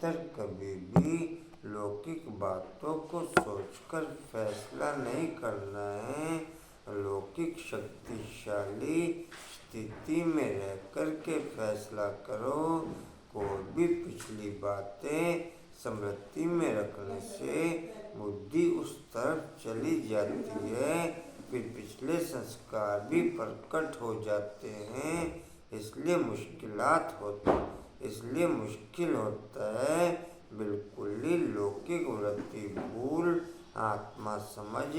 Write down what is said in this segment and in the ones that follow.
बेहतर कभी भी लौकिक बातों को सोचकर फैसला नहीं करना है। लौकिक शक्तिशाली स्थिति में रह कर के फैसला करो। कोई भी पिछली बातें स्मृति में रखने से बुद्धि उस तरफ चली जाती है, फिर पिछले संस्कार भी प्रकट हो जाते हैं। इसलिए मुश्किल होता है। बिल्कुल ही लौकिक वृत्ति भूल आत्मा समझ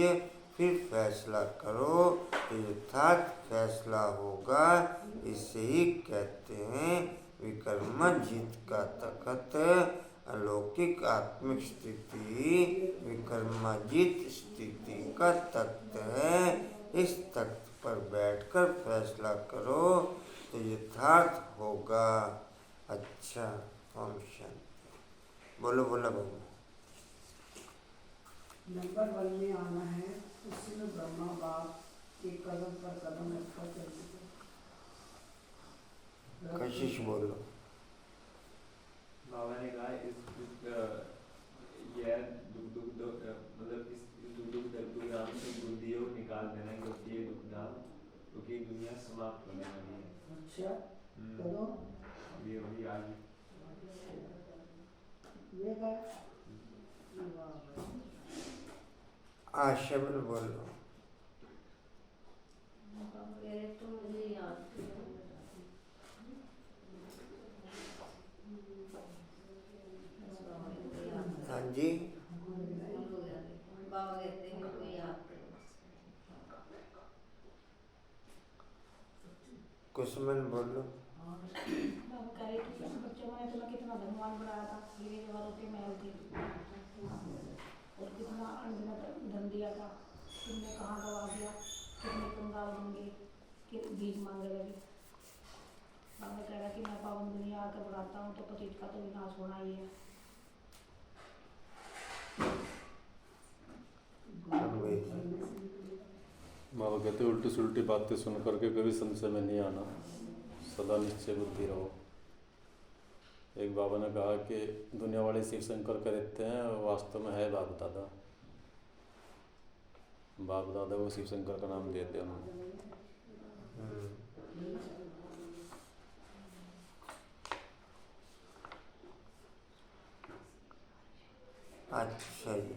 फिर फैसला करो तो यथार्थ फैसला होगा। इसे ही कहते हैं विक्रमाजित का तखत। अलौकिक आत्मिक स्थिति विक्रमाजित स्थिति का तख्त है। इस तख्त पर बैठकर फैसला करो तो यथार्थ होगा। अच्छा, ओम शांति। बोलो बाबू। नंबर 1 में आना है। उसमें ब्रह्मा बाप के कदम पर कदम रखकर चलते। कशिश बोलो। बाबा ने कहा इस दुख धाम से बुद्धि को निकाल देना, क्योंकि ये दुख धाम, क्योंकि दुनिया समाप्त होने वाली है। अच्छा, करो ये वही आज ये का आशा बोलो। तो मुझे याद हाँ जी, बाबा कहते हैं कोई याद करो। कुसमन बोलो। बाबा कह रहे कि बच्चों ने तुम्हें कितना धनवान बनाया था, हीरे जवाहरों के महल थे, और कितना अनगिनत धन दिया था, तुमने कहाँ गवा दिया, कितने कंगाल होंगे, कि बीज मांगने लगे। बाबा कह रहा कि मैं पावन दुनिया आकर बढ़ाता हूँ तो पतित का तो विनाश होना ही है। बाबा कहते उल्टी सुल्टी बातें सुन करके कभी संशय में नहीं आना, सदा निश्चय बुद्धि रहो। एक बाबा ने कहा कि दुनिया वाले शिव शंकर कहते हैं, वास्तव में है बाप दादा। बाप दादा को शिव शंकर का नाम देते हैं उन्होंने। अच्छा जी,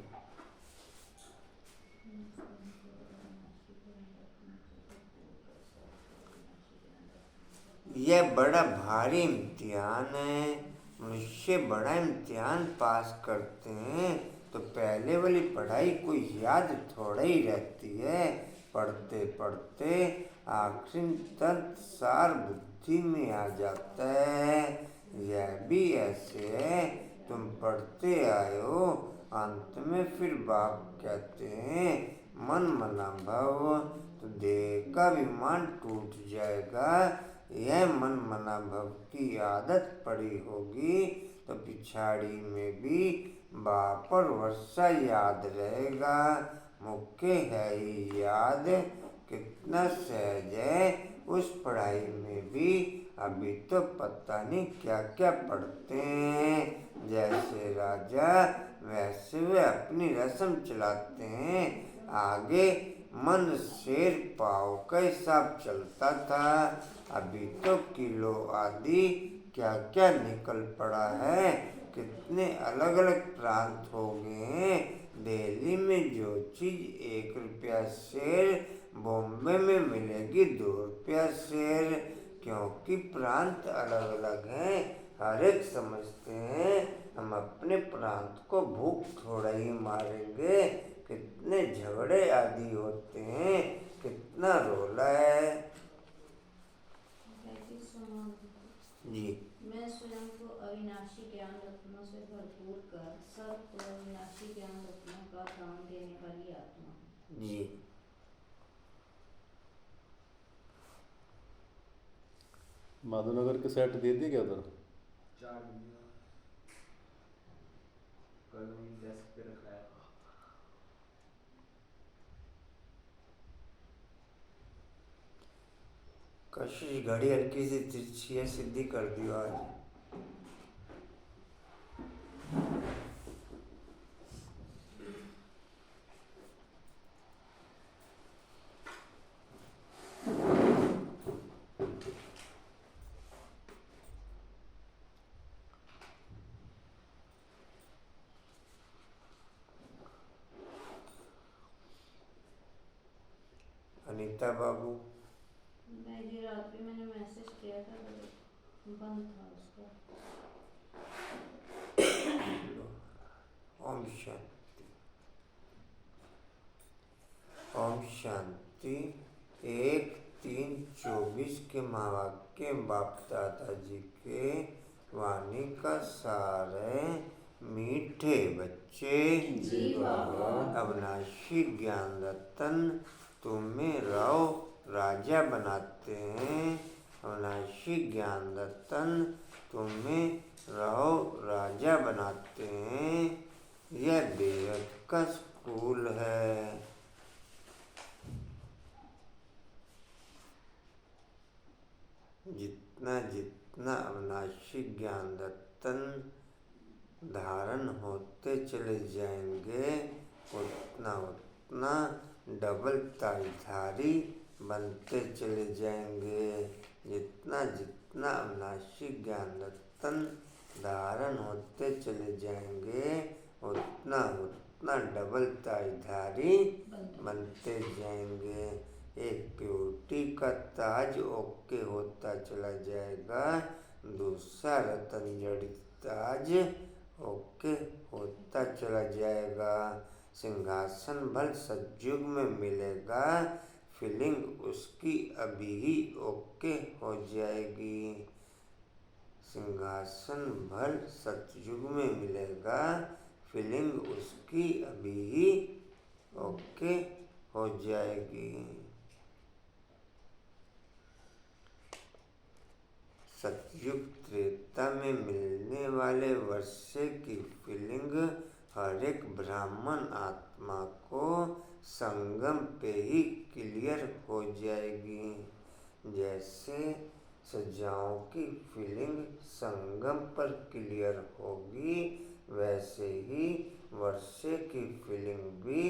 यह बड़ा भारी इम्तिहान है। मनुष्य बड़ा इम्तिहान पास करते हैं तो पहले वाली पढ़ाई कोई याद थोड़ा ही रहती है। पढ़ते पढ़ते आखिरी तक सार बुद्धि में आ जाता है। यह भी ऐसे है, तुम पढ़ते आए हो, अंत में फिर बाप कहते हैं मन मना भव, तो देह का विमान टूट जाएगा। यह मन मना भव की आदत पड़ी होगी तो पिछाड़ी में भी बाप और वर्षा याद रहेगा। मुख्य है ही याद, कितना सहज है उस पढ़ाई में भी। अभी तो पता नहीं क्या क्या पढ़ते हैं। जैसे राजा वैसे वे अपनी रस्म चलाते हैं। आगे मन शेर पाव का हिसाब चलता था, अभी तो किलो आदि क्या क्या निकल पड़ा है। कितने अलग अलग प्रांत हो गए हैं। दिल्ली में जो चीज 1 रुपया शेर बॉम्बे में मिलेगी 2 रुपया शेर, क्योंकि प्रांत अलग अलग हैं। हर एक समझते हैं हम अपने प्रांत को भूख थोड़ा ही मारेंगे। कितने झगड़े आदि होते हैं, कितना रोला है जी। मैं स्वयं को अविनाशी ज्ञान रत्नों से भरपूर कर सर्व को अविनाशी ज्ञान रत्नों का दान देने वाली आत्मा जी। माधवनगर के सेट दे दिए क्या उधर? 4 कल डेस्क पे रखा है। कशिश घड़ी हल्की सी तिरछी है, सीधी कर दियो आज। मेहता बाबू। मैं जी रात भी मैंने मैसेज किया था तो बंद था उसका। ओम शांति। ओम शांति। 1-3-24 के महावाक्य बाप दादा जी के वाणी का सार है। मीठे बच्चे जी बाबा। अविनाशी ज्ञान रतन तुम्हें राव राजा बनाते हैं। अविनाशी ज्ञान रतन तुम्हें राव राजा बनाते हैं। यह बेहद का स्कूल है। जितना जितना अविनाशी ज्ञान रतन धारण होते चले जाएंगे उतना उतना डबल ताजधारी बनते चले जाएंगे। जितना जितना अविनाशी ज्ञान रतन धारण होते चले जाएंगे उतना उतना डबल ताजधारी बनते जाएंगे। एक प्योरिटी का ताज ओके होता चला जाएगा, दूसरा रतन जड़ित ताज ओके होता चला जाएगा। सिंहासन भल सतयुग में मिलेगा, फीलिंग उसकी अभी ही ओके हो जाएगी। सिंहासन भल सतयुग में मिलेगा, फीलिंग उसकी अभी ही ओके हो जाएगी। सतयुग त्रेता में मिलने वाले वर्षे की फीलिंग हर एक ब्राह्मण आत्मा को संगम पे ही क्लियर हो जाएगी। जैसे सजाओं की फीलिंग संगम पर क्लियर होगी, वैसे ही वर्षे की फीलिंग भी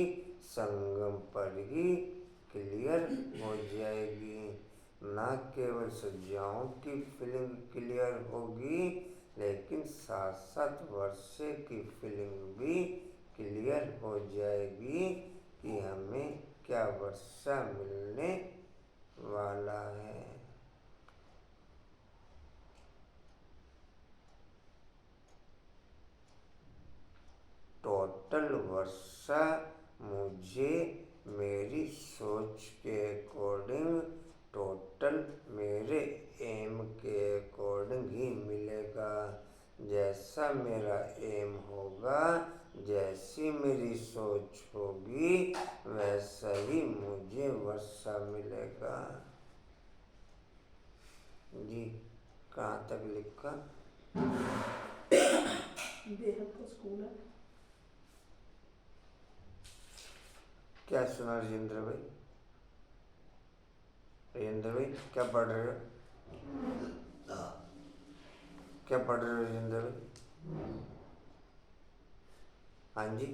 संगम पर ही क्लियर हो जाएगी। न केवल सज्जाओं की फीलिंग क्लियर होगी, लेकिन साथ साथ वर्षे की फीलिंग भी क्लियर हो जाएगी कि हमें क्या वर्षा मिलने वाला है। टोटल वर्षा मुझे मेरी सोच के अकॉर्डिंग, टोटल मेरे एम के अकॉर्डिंग ही मिलेगा। जैसा मेरा एम होगा, जैसी मेरी सोच होगी, वैसा ही मुझे वर्षा मिलेगा। जी कहाँ तक लिखा? बेहद का स्कूल है। क्या सुना राजेंद्र भाई? राजेंद्र भाई क्या पढ़ रहे हो? क्या पढ़ रहे हो राजेंद्र भाई? हाँ जी,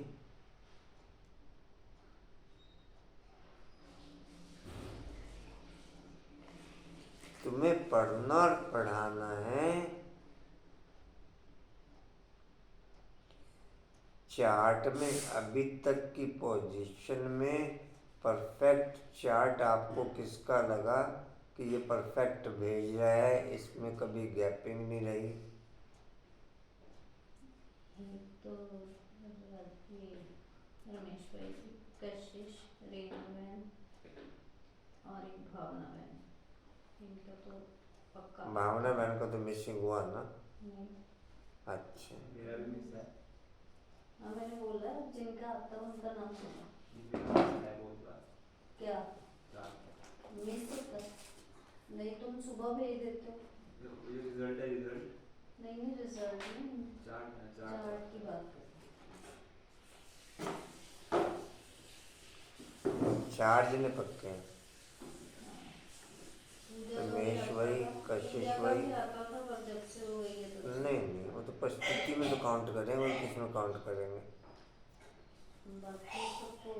तुम्हें पढ़ना और पढ़ाना है। चार्ट में अभी तक की पोजीशन में परफेक्ट चार्ट आपको किसका लगा कि ये परफेक्ट भेज रहा है, इसमें कभी गैपिंग नहीं रही? तो रमेश भाई की, कशिश, रेणु बहन और एक भावना बहन, इनका तो पक्का। भावना बहन का तो मिसिंग हुआ ना? नहीं। अच्छा, मेरा भी मिस है। हाँ मैंने बोला जिनका आता है उनका नाम सुना। मेरा मिस है बहुत बार। क्या रात मिस होता? नहीं तुम सुबह भेज देते हो। ये रिजल्ट है, रिजल्ट नहीं नहीं रिजल्ट नहीं, चार्ट है, चार्ट की बात कर। चार्ज ने पक्के हैं। रमेश भाई, कशिश भाई, आता था पर जब से वो गई है तो नहीं नहीं, वो तो परिस्थिति में तो काउंट करेंगे और किस में काउंट करेंगे? बाकी सबको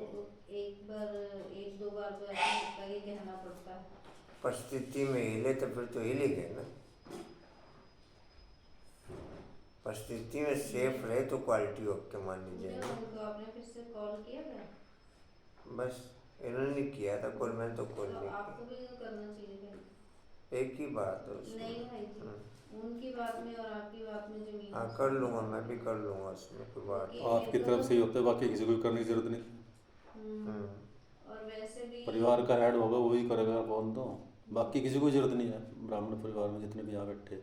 एक बार एक दो बार तो ऐसा लगता है कि कहना पड़ता है। परिस्थिति में हिले तो फिर तो हिल ही गए ना। परिस्थिति में सेफ रहे तो क्वालिटी ओके मानी जाएगी। उनको आपने फिर से कॉल किया था? बस इन्होंने किया था कॉल, मैंने तो कॉल तो नहीं आपको भी तो करना चाहिए भाई। किया। एक ही बात है उसमें। नहीं भाई जी, उनकी बात में और आपकी बात में जमीन हाँ कर लूँगा, मैं भी कर लूँगा, उसमें कोई बात नहीं। आपकी तरफ से ही होता है, बाकी किसी को करने की जरूरत नहीं। हम्म। और वैसे भी परिवार का हेड होगा वही करेगा, बोल दो, बाकी किसी को जरूरत नहीं है। ब्राह्मण परिवार में जितने भी यहाँ बैठे,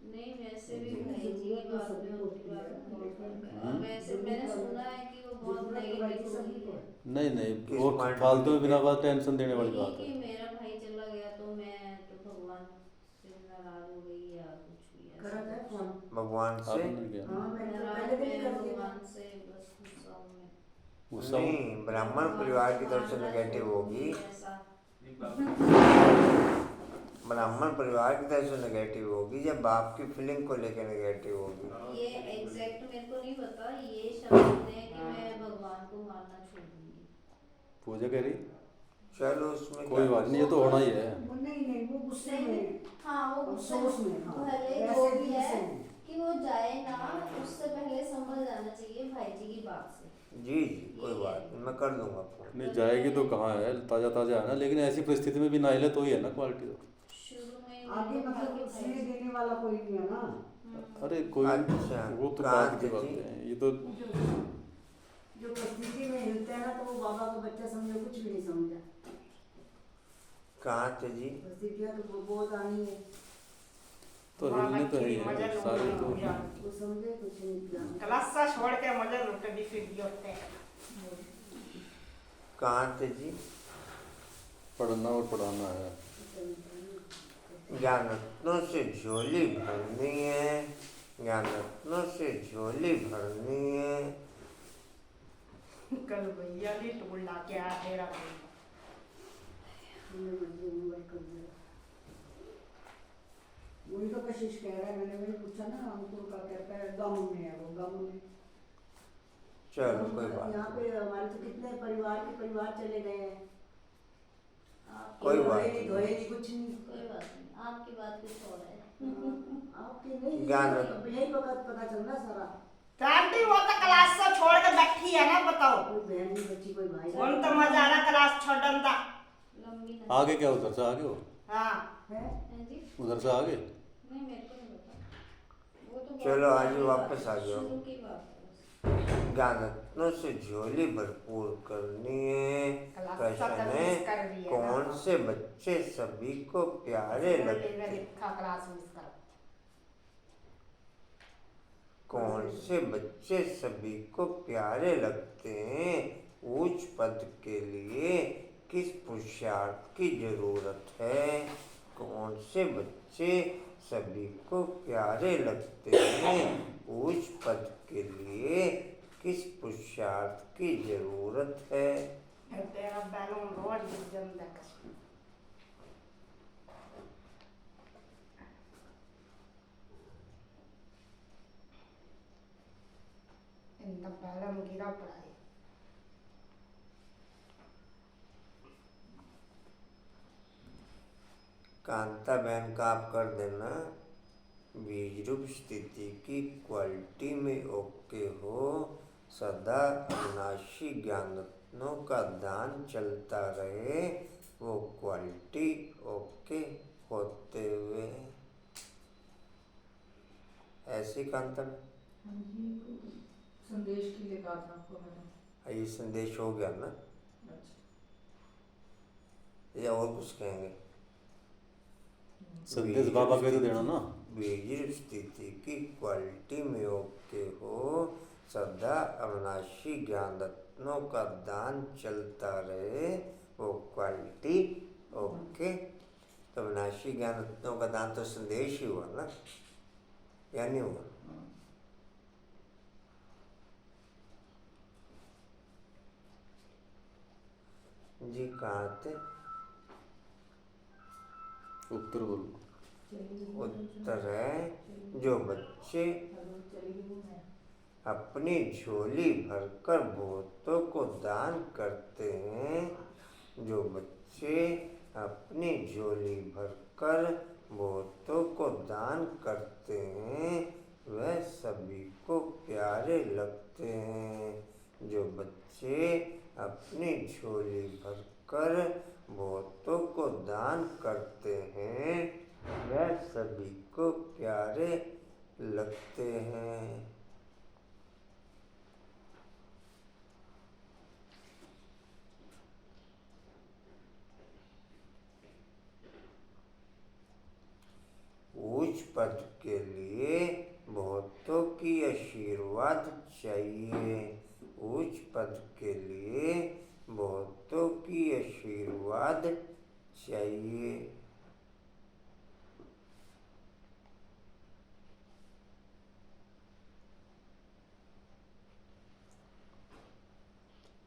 नहीं, वैसे भी भाई जी की बात में उनकी बात में बहुत फर्क है। और वैसे मैंने सुना है कि वो बहुत नेगेटिव होती है। नहीं नहीं, किस वो point फालतू में में? बिना बात टेंशन देने वाली नहीं बात कि है। मेरा भाई चला गया तो मैं तो भगवान से नाराज हो गई या कुछ भी ऐसा करा था कुछ। फोन। भगवान से आपने क्या हाँ मैंने तो नाराज पहले दिन मैं कर दिया। भगवान से बस गुस्सा हूँ मैं। गुस्सा? नहीं, ब्राह्मण परिवार की तरफ से नेगेटिव होगी। ऐसा एक बात ब्राह्मण परिवार की तरफ से नेगेटिव होगी, जब बाप की फीलिंग को लेकर नेगेटिव होगी। ये एग्जैक्ट मेरे को नहीं पता, ये शब्द है कि मैं भगवान को मानना छोड़ दूंगी। पूजा कह रही, चलो उसमें कोई बात नहीं, ये तो होना ही है। वो नहीं वो गुस्से नहीं, में, हाँ वो गुस्से अफसोस में, हाँ। भले वैसे जो भी दिल है से। कि वो जाए ना, उससे पहले समझ जाना चाहिए भाई जी की बात से। जी कोई बात नहीं, मैं कर दूंगा फोन। नहीं जाएगी तो कहाँ है, ताज़ा ताज़ा है ना, लेकिन ऐसी परिस्थिति में भी ना हिले तो ही है ना क्वालिटी तो। शुरू में आगे मैंने कहा मतलब कि स्नेह भाई देने वाला कोई नहीं है ना। अरे कोई, अच्छा, वो तो कहाँ बात की थे बात जी? है, ये तो जो परिस्थिति में हिलते हैं ना, तो वो बाबा का बच्चा समझो कुछ भी नहीं समझा। कहाँ थे जी? परिस्थितियाँ तो बहुत आनी है, तो हिलने तो है ही मजा है लो सारे ना तो। यार। वो समझे कुछ नहीं जाना। क्लास सा छोड़ के मजा लूटे भी फिर भी होते हैं। कहाँ थे जी? पढ़ना और पढ़ाना है। ज्ञान रत्नों से झोली भरनी है, ज्ञान रत्नों से झोली भरनी है। कल भैया ने टोल ला के आया तेरा भैया। वही तो कशिश कह रहा है, मैंने वही पूछा ना, अंकुर का कहता है गाँव में है, वो गाँव में। चलो कोई बात यहाँ पे हमारे तो कितने परिवार के परिवार चले गए हैं। कोई बात धोए नहीं। नहीं कुछ नहीं। कोई बात नहीं, आपकी बात कुछ और है। आपके नहीं, ज्ञान यही वक्त पता चल रहा सारा। आंटी वो तो क्लास से छोड़ के बैठी है ना, बताओ। कोई बहन नहीं बच्ची, कोई भाई उन तो मजा आ रहा क्लास छोड़न था। लंबी आगे क्या, उधर से आगे हो, हाँ है। है जी। उधर से आगे। नहीं मेरे को नहीं पता, वो तो चलो, बहुत आज पुरानी वापस बात आ है, जाओ। शुरू की बात है बस। ज्ञान रत्नों से झोली भरपूर करनी है। क्लास प्रश्न का है, मिस कर दिया ना। कौन से बच्चे सभी को प्यारे लगते हैं? लिखा क्लास मिस कर। कौन से बच्चे सभी को प्यारे लगते हैं? उच्च पद के लिए किस पुरुषार्थ की जरूरत है? कौन से बच्चे सभी को प्यारे लगते हैं? उच्च पद के लिए किस पुरुषार्थ की जरूरत है? तेरा बैलून रोज जम देख। इनका बैलून गिरा पड़ा है। कांता बहन का आप कर देना। बीज रूप स्थिति की क्वालिटी में ओके हो, सदा अविनाशी ज्ञान रत्नों का दान चलता रहे, वो क्वालिटी ओके होते हुए। ऐसी कांता संदेश के लिए कहा था आपको मैंने। ये संदेश हो गया ना, अच्छा, या और कुछ कहेंगे? संदेश बाबा के तो देना ना। बीज स्थिति की क्वालिटी में ओके हो, सदा अविनाशी ज्ञान रत्नों का दान चलता रहे, वो क्वालिटी ओके। तो अविनाशी ज्ञान रत्नों का दान तो संदेश ही हुआ ना, या नहीं हुआ? जी कहाँ थे? उत्तर बोलो। उत्तर है, जो बच्चे अपनी झोली भरकर बहुतों को दान करते हैं, जो बच्चे अपनी झोली भरकर बहुतों को दान करते हैं, वह सभी को प्यारे लगते हैं। जो बच्चे अपनी झोली भरकर कर बहुतों को दान करते हैं वह सभी को प्यारे लगते हैं। ऊंच पद के लिए बहुतों की आशीर्वाद चाहिए। ऊंच पद के लिए बहुतों की आशीर्वाद चाहिए।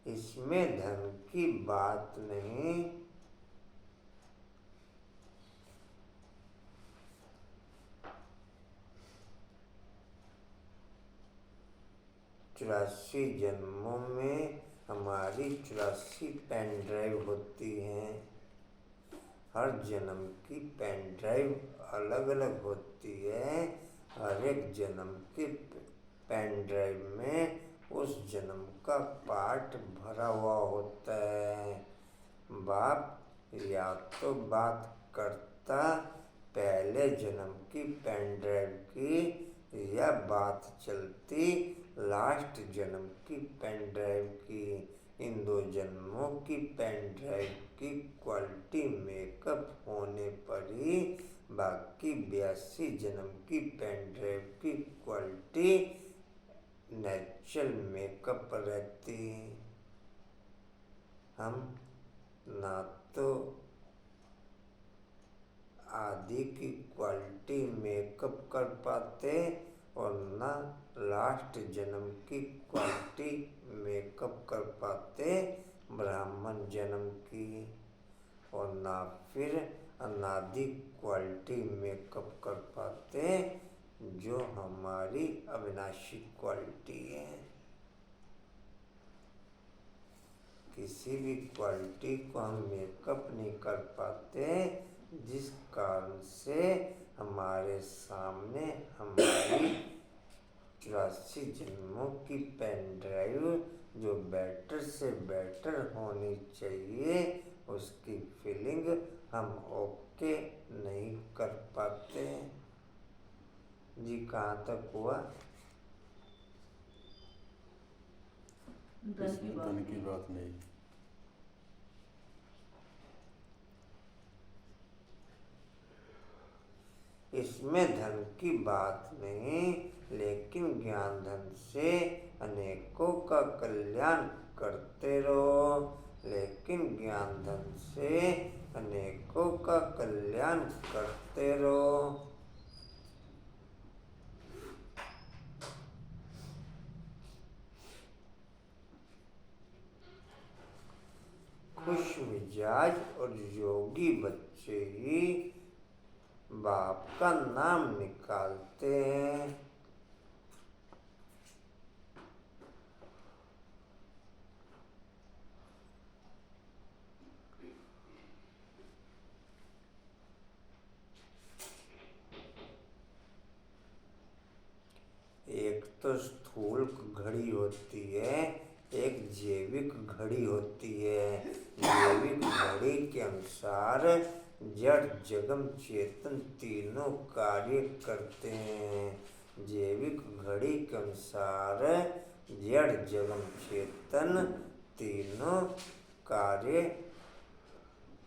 इसमें धन की बात नहीं, 84 जन्मों में हमारी 84 पेन ड्राइव होती हैं। हर जन्म की पेन ड्राइव अलग अलग होती है। हर एक जन्म की पेन ड्राइव में उस जन्म का पार्ट भरा हुआ होता है। बाप या तो बात करता पहले जन्म की पेन ड्राइव की, या बात चलती लास्ट जन्म की पेन ड्राइव की। इन 2 जन्मों की पेन ड्राइव की क्वालिटी मेकअप होने पर ही बाकी 82 जन्म की पेन ड्राइव की क्वालिटी नेचुरल मेकअप रहती। हम ना तो आदि की क्वालिटी मेकअप कर पाते और ना लास्ट जन्म की क्वालिटी मेकअप कर पाते ब्राह्मण जन्म की, और ना फिर अनादि क्वालिटी मेकअप कर पाते जो हमारी अविनाशी क्वालिटी है। किसी भी क्वालिटी को हम मेकअप नहीं कर पाते, जिस कारण से हमारे सामने हमारी 84 जन्मों की पेन ड्राइव जो बेटर से बेटर होनी चाहिए उसकी फीलिंग हम ओके नहीं कर पाते। जी कहाँ तक हुआ? इसमें धन की बात नहीं। इसमें धन की बात नहीं, लेकिन ज्ञान धन से अनेकों का कल्याण करते रहो। लेकिन ज्ञान धन से अनेकों का कल्याण करते रहो। खुश मिजाज और योगी बच्चे ही बाप का नाम निकालते हैं। एक तो स्थूल घड़ी होती है, एक जैविक घड़ी होती है। जैविक घड़ी के अनुसार जड़ जगम चेतन तीनों कार्य करते हैं। जैविक घड़ी के अनुसार जड़ जगम चेतन तीनों कार्य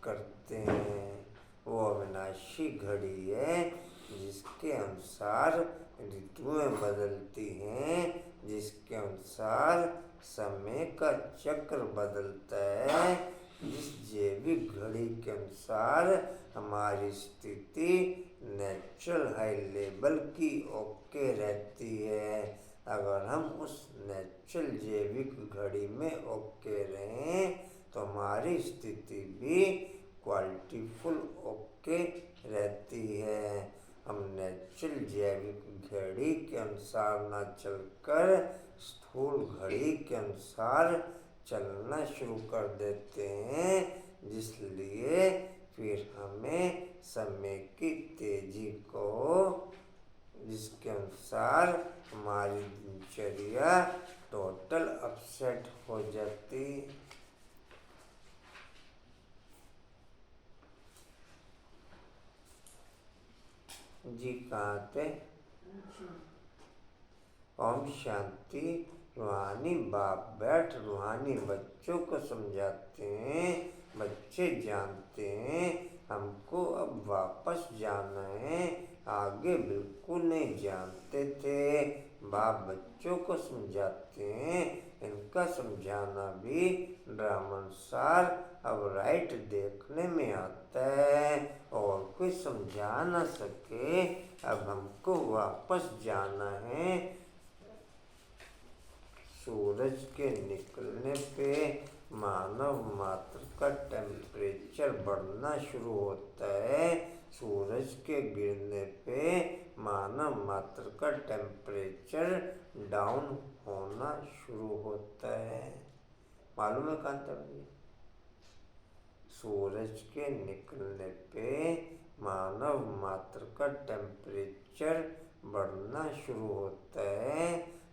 करते हैं। वो अविनाशी घड़ी है जिसके अनुसार ऋतुएं बदलती हैं, जिसके अनुसार समय का चक्र बदलता है। जिस जैविक घड़ी के अनुसार हमारी स्थिति नेचुरल हाई लेवल की ओके रहती है। अगर हम उस नेचुरल जैविक घड़ी में ओके रहें तो हमारी स्थिति भी क्वालिटीफुल ओके रहती है। हम नेचुरल जैविक घड़ी के अनुसार न चलकर स्थूल घड़ी के अनुसार चलना शुरू कर देते हैं, जिसलिए फिर हमें समय की तेजी को, जिसके अनुसार हमारी दिनचर्या टोटल अपसेट हो जाती। जी कहाँ थे? ओम शांति। रूहानी बाप बैठ रूहानी बच्चों को समझाते हैं। बच्चे जानते हैं हमको अब वापस जाना है, आगे बिल्कुल नहीं जानते थे। बाप बच्चों को समझाते हैं। इनका समझाना भी ड्रामानुसार अब राइट देखने में आता है और कोई समझा ना सके। अब हमको वापस जाना है। सूरज के निकलने पे मानव मात्र का टेम्परेचर बढ़ना शुरू होता है। सूरज के गिरने पे मानव मात्र का टेम्परेचर डाउन होना शुरू होता है। मालूम है कांता जी? सूरज के निकलने पे मानव मात्र का टेम्परेचर बढ़ना शुरू होता है।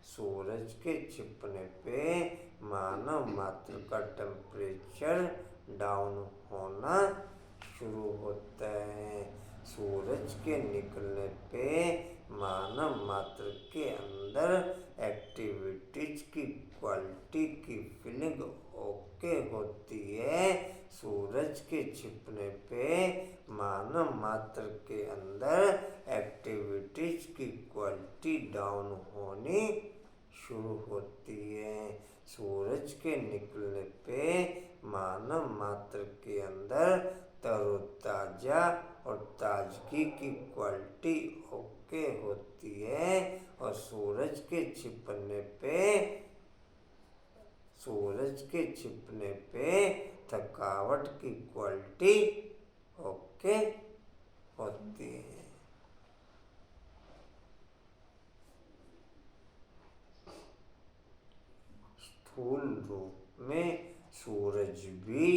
सूरज के छिपने पे मानव मात्र का टेम्परेचर डाउन होना शुरू होता है। सूरज के निकलने पे मानव मात्र के अंदर एक्टिविटीज की क्वालिटी की फीलिंग ओके होती है। सूरज के छिपने पे मानव मात्र के अंदर एक्टिविटीज की क्वालिटी डाउन होनी शुरू होती है। सूरज के निकलने पे मानव मात्र के अंदर तरोताजा और ताजगी की क्वालिटी ओके होती है और सूरज के छिपने पे थकावट की क्वालिटी ओके होती है। स्थूल रूप में सूरज भी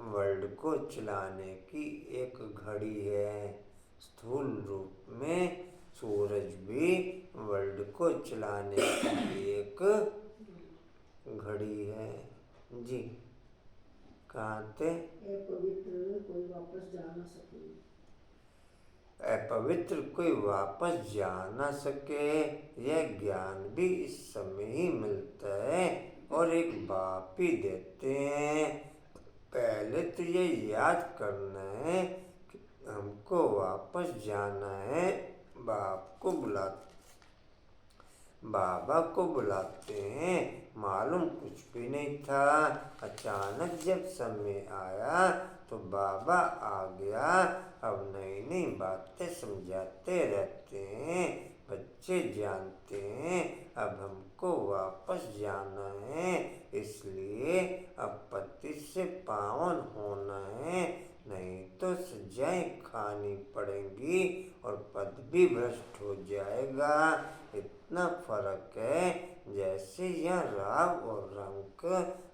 वर्ल्ड को चलाने की एक घड़ी है। स्थूल रूप में सूरज भी वर्ल्ड को चलाने की एक घड़ी है। जी कहाँ थे? पवित्र कोई वापस जा ना सके। अपवित्र कोई वापस जा ना सके, यह ज्ञान भी इस समय ही मिलता है और एक बाप ही देते हैं। पहले तो ये याद करना है कि हमको वापस जाना है। बाबा को बुलाते हैं। मालूम कुछ भी नहीं था। अचानक जब समय आया तो बाबा आ गया। अब नई नई बातें समझाते रहते हैं। बच्चे जानते हैं अब हमको वापस जाना है, इसलिए अब पति से पावन होना है, नहीं तो सजाएं खानी पड़ेंगी और पद भी भ्रष्ट हो जाएगा। इतना फर्क है, जैसे यहाँ राव और रंक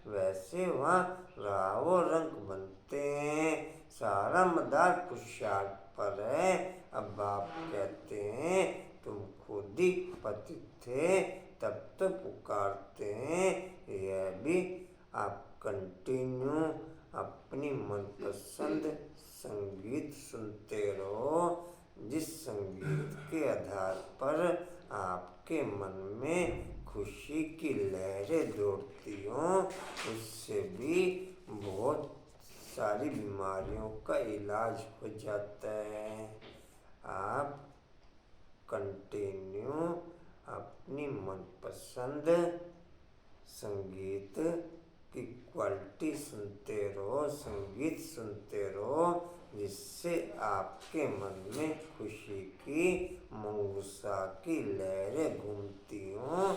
वैसे वहाँ राव और रंक बनते हैं। सारा मदार पुरुषार्थ पर है। अब बाप कहते हैं तुम खुद ही पतित थे तब तो पुकारते हैं। यह भी आप कंटिन्यू अपनी मनपसंद संगीत सुनते रहो। जिस संगीत के आधार पर आपके मन में खुशी की लहरें दौड़ती हों, उससे भी बहुत सारी बीमारियों का इलाज हो जाता है। आप कंटिन्यू अपनी मनपसंद संगीत की क्वालिटी सुनते रहो, संगीत सुनते रहो, जिससे आपके मन में खुशी की मंगूसा की लहरें घूमती हों।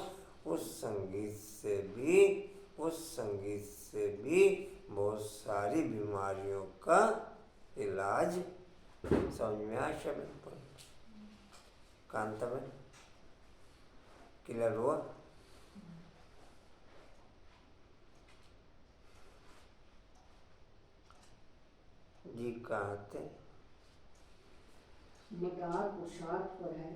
उस संगीत से भी बहुत सारी बीमारियों का इलाज समझ में आ शब्द कांता में क्लियर हुआ? जी कहाँ थे? मदार पुरुषार्थ पर है।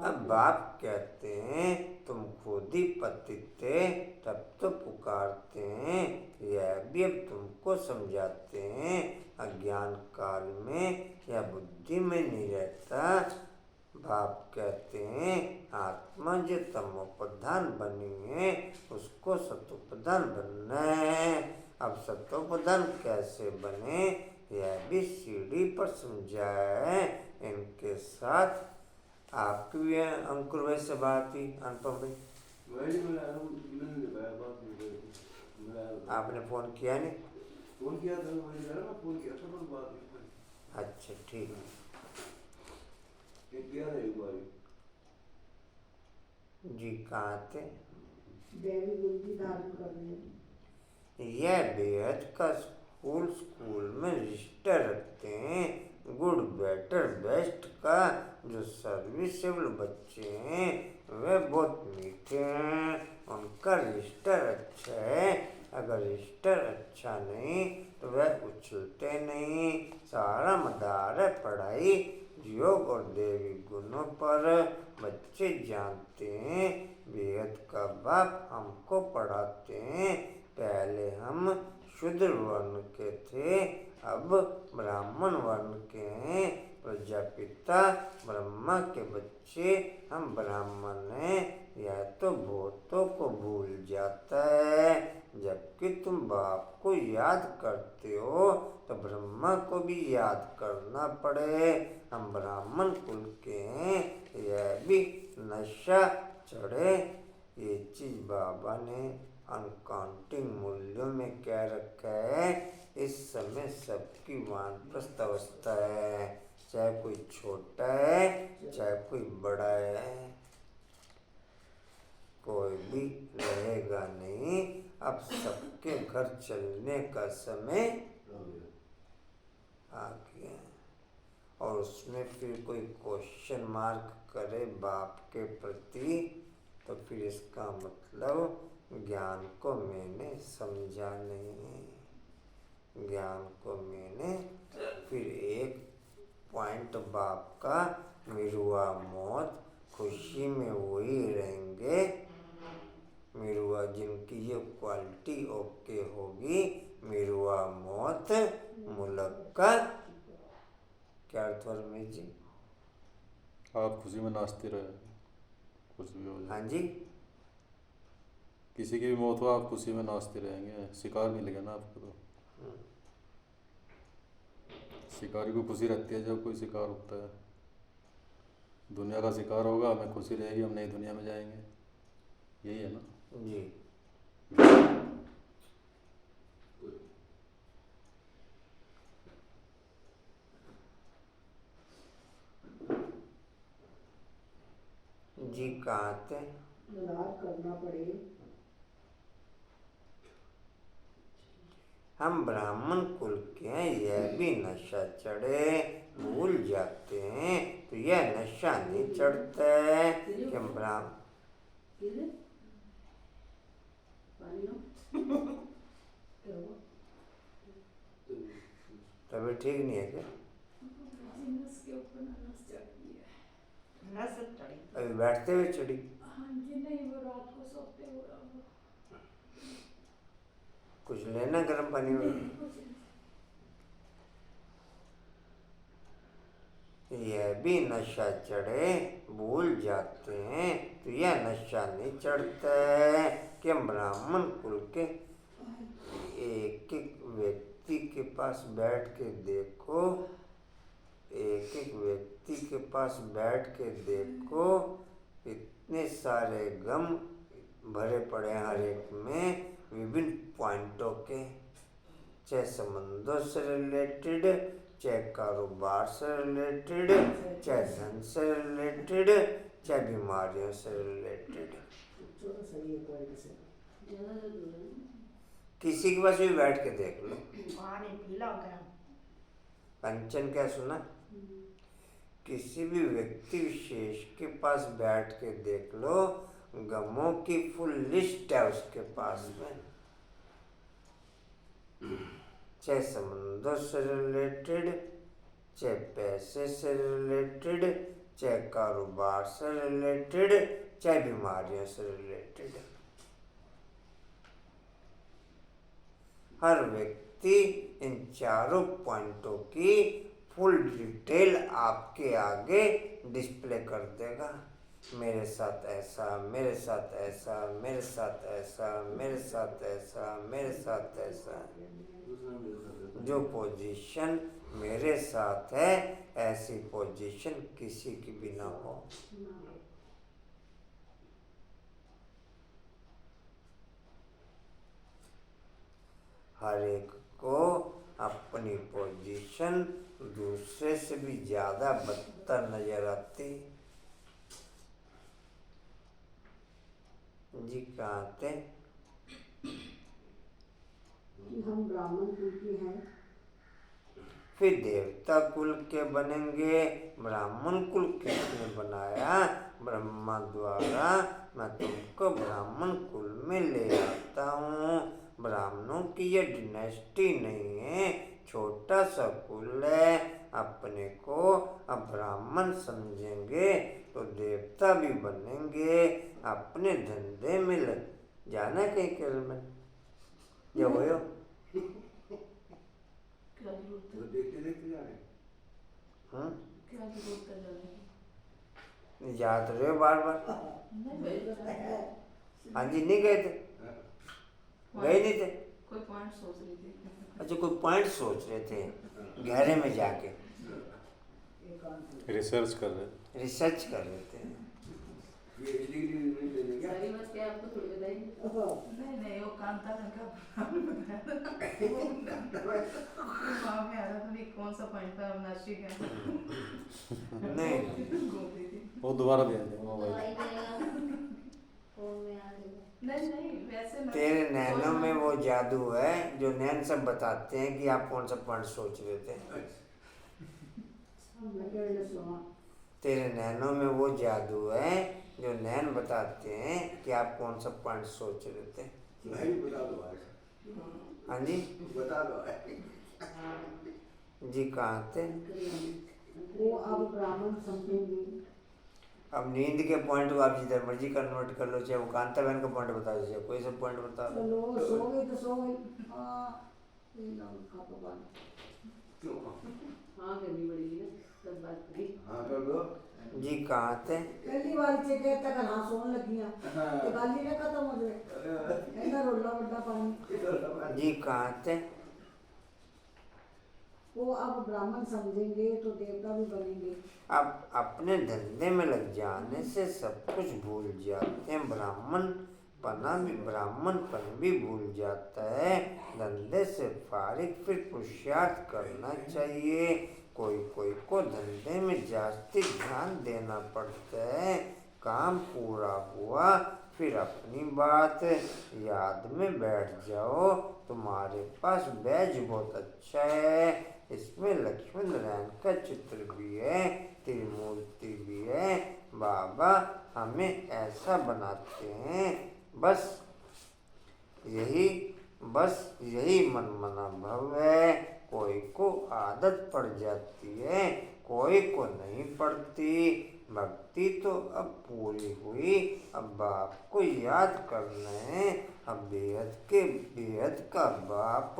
अब बाप कहते हैं तुम खुद ही पतित थे तब तो पुकारते हैं, यह भी अब तुमको समझाते हैं। अज्ञान काल में यह बुद्धि में नहीं रहता। बाप कहते हैं आत्मा जो तमोप्रधान बनी है उसको सतोप्रधान बनना है। अब सतोप्रधान कैसे बने यह भी सीढ़ी पर समझाया है। इनके साथ आपकी भी अंकुर भाई से बात हुई, अनुपम भाई आपने फोन किया नहीं? फोन किया था, फोन किया था पर बात नहीं हुई। अच्छा ठीक है। किया था एक बार जी कहाँ थे? देवी बुद्धि धारण करने। यह बेहद का स्कूल में रजिस्टर रखते हैं। गुड बेटर बेस्ट का जो सर्विसेबल बच्चे हैं वे बहुत मीठे हैं, उनका रजिस्टर अच्छा है। अगर रजिस्टर अच्छा नहीं तो वह उछलते नहीं। सारा मदार है पढ़ाई योग और देवी गुणों पर। बच्चे जानते हैं बेहद का बाप हमको पढ़ाते हैं। पहले हम शूद्र वर्ण के थे, अब ब्राह्मण वर्ण के हैं। प्रजापिता ब्रह्मा के बच्चे हम ब्राह्मण हैं। यह तो भूतों को भूल जाता है। जबकि तुम बाप को याद करते हो तो ब्रह्मा को भी याद करना पड़े। हम ब्राह्मण कुल के हैं, यह भी नशा चढ़े। ये चीज बाबा ने अनकाउंटिंग मूल्यों में कह रखा है। इस समय सबकी वानप्रस्थ अवस्था है, चाहे कोई छोटा है चाहे कोई बड़ा है, कोई भी रहेगा नहीं। अब सबके घर चलने का समय आ गया और उसमें फिर कोई क्वेश्चन मार्क करे बाप के प्रति तो फिर इसका मतलब ज्ञान को मैंने समझा नहीं। ज्ञान को मैंने फिर एक पॉइंट बाप का मिरुआ मौत, खुशी में वही रहेंगे मिरुआ जिनकी ये क्वालिटी ओके होगी। मिरुआ मौत मुल्क का क्या अर्थ हुआ रमेश जी? आप खुशी में नाचते रहे, कुछ भी हो जाए। हाँ जी, किसी की भी मौत हो आप खुशी में नाचते रहेंगे, शिकार मिलेगा ना आपको। तो शिकारी को खुशी रहती है जब कोई शिकार होता है। दुनिया का शिकार होगा, हमें खुशी रहेगी, हम नई दुनिया में जाएंगे, यही है ना जी। जी कहाँ थे? उधार करना पड़े। हम ब्राह्मण कुल के हैं, यह भी नशा चढ़े भूल जाते हैं तो यह नशा नहीं चढ़ता है कि हम ब्राह्मण। तबीयत ठीक नहीं है क्या? नस चढ़ी। अभी बैठते हुए चढ़ी? हाँ जी, नहीं वो रात को सोते हुए कुछ लेना गर्म पानी में? यह भी नशा चढ़े भूल जाते हैं तो यह नशा नहीं चढ़ता है कि हम ब्राह्मण कुल के। एक एक व्यक्ति के पास बैठ के देखो, एक एक व्यक्ति के पास बैठ के देखो, इतने सारे गम भरे पड़े हैं हर एक में विभिन्न पॉइंटों के, चाहे संबंधों से रिलेटेड, चाहे कारोबार से रिलेटेड, चाहे धन से रिलेटेड, चाहे बीमारियों से रिलेटेड। किसी के पास भी बैठ के देख लो। पानी पीला गरम। कंचन क्या सुना? किसी भी व्यक्ति विशेष के पास बैठ के देख लो, गमों की फुल लिस्ट है उसके पास में, चाहे संबंधों से रिलेटेड, चाहे पैसे से रिलेटेड, चाहे कारोबार से रिलेटेड, चाहे बीमारियों से रिलेटेड। हर व्यक्ति इन चारों पॉइंटों की फुल डिटेल आपके आगे डिस्प्ले कर देगा। मेरे साथ ऐसा, मेरे साथ ऐसा, मेरे साथ ऐसा, मेरे साथ ऐसा, मेरे साथ ऐसा। जो पोजीशन मेरे साथ है ऐसी पोजीशन किसी की भी ना हो। हर एक को अपनी पोजीशन दूसरे से भी ज्यादा बदतर नजर आती। जी कहाँ थे? कि हम ब्राह्मण कुल के हैं। फिर देवता कुल के बनेंगे। ब्राह्मण कुल किसने बनाया? ब्रह्मा द्वारा। मैं तुमको ब्राह्मण कुल में ले आता हूँ। ब्राह्मणों की ये डिनेस्टी नहीं है, छोटा सा कुल है। अपने को अब ब्राह्मण समझेंगे तो देवता भी बनेंगे। अपने धंधे में लग जाना कहीं केरल में जो हो क्या जरूरत है? देखते देखते जा रहे। क्या जरूरत है जाने की? याद रहे हो बार बार? नहीं भाई, हाँ जी, नहीं गए थे? गए नहीं थे? कोई पॉइंट सोच रही थी। अच्छा, कोई पॉइंट सोच रहे थे गहरे में जाके, रिसर्च कर रहे। रिसर्च कर रहे थे। सारी बात क्या आपको थोड़ी बताएंगे? नहीं नहीं, वो कांता रंग का वहाँ में आ रहा था नहीं, कौन सा पॉइंट था अविनाशी का? नहीं, घूम रही थी। वो दोबारा दे देंगे तो मोबाइल। आई जाएगा फोन में आ जाएगा। नहीं नहीं, वैसे तेरे नैनों में वो जादू है जो नैन सब बताते हैं कि आप कौन सा पॉइंट सोच रहे थे। मैं कह रही सुना। तेरे नैनों में वो जादू है जो नैन बताते हैं कि आप कौन सा पॉइंट सोच रहे थे। बता दो भाई, हाँ जी, बता दो। जी कहाँ थे? वो अब ब्राह्मण समझेंगे। अब नींद के पॉइंट को आप जिधर मर्जी कन्वर्ट कर लो, चाहे वो कांता बहन का पॉइंट बता दो, चाहे कोई सा पॉइंट बता दो। चलो सो गई तो सो गई। ये ना उनका भगवान। हाँ करनी पड़ेगी ना, सब बात करी। हाँ कर दो। जी कहाँ थे? पहली बार से कहता कि हाँ सोन लगियां ते गाली ना खत्म हो जाए। ऐना रोला बड़ा पानी। जी कहाँ थे? वो अब ब्राह्मण समझेंगे तो देवता भी बनेंगे। अब अपने धंधे में लग जाने से सब कुछ भूल जाते हैं। ब्राह्मणपन भी भूल जाता है। धंधे से फारिग फिर पुरुषार्थ करना चाहिए। कोई कोई को धंधे में जास्ती ध्यान देना पड़ता है। काम पूरा हुआ फिर अपनी बात याद में बैठ जाओ। तुम्हारे पास बैज बहुत अच्छा है, इसमें लक्ष्मण नारायण का चित्र भी है, त्रिमूर्ति भी है। बाबा हमें ऐसा बनाते हैं। बस यही मनमना भव है। कोई को आदत पड़ जाती है, कोई को नहीं पड़ती। भक्ति तो अब पूरी हुई, अब बाप को याद करना है। अब बेहद का बाप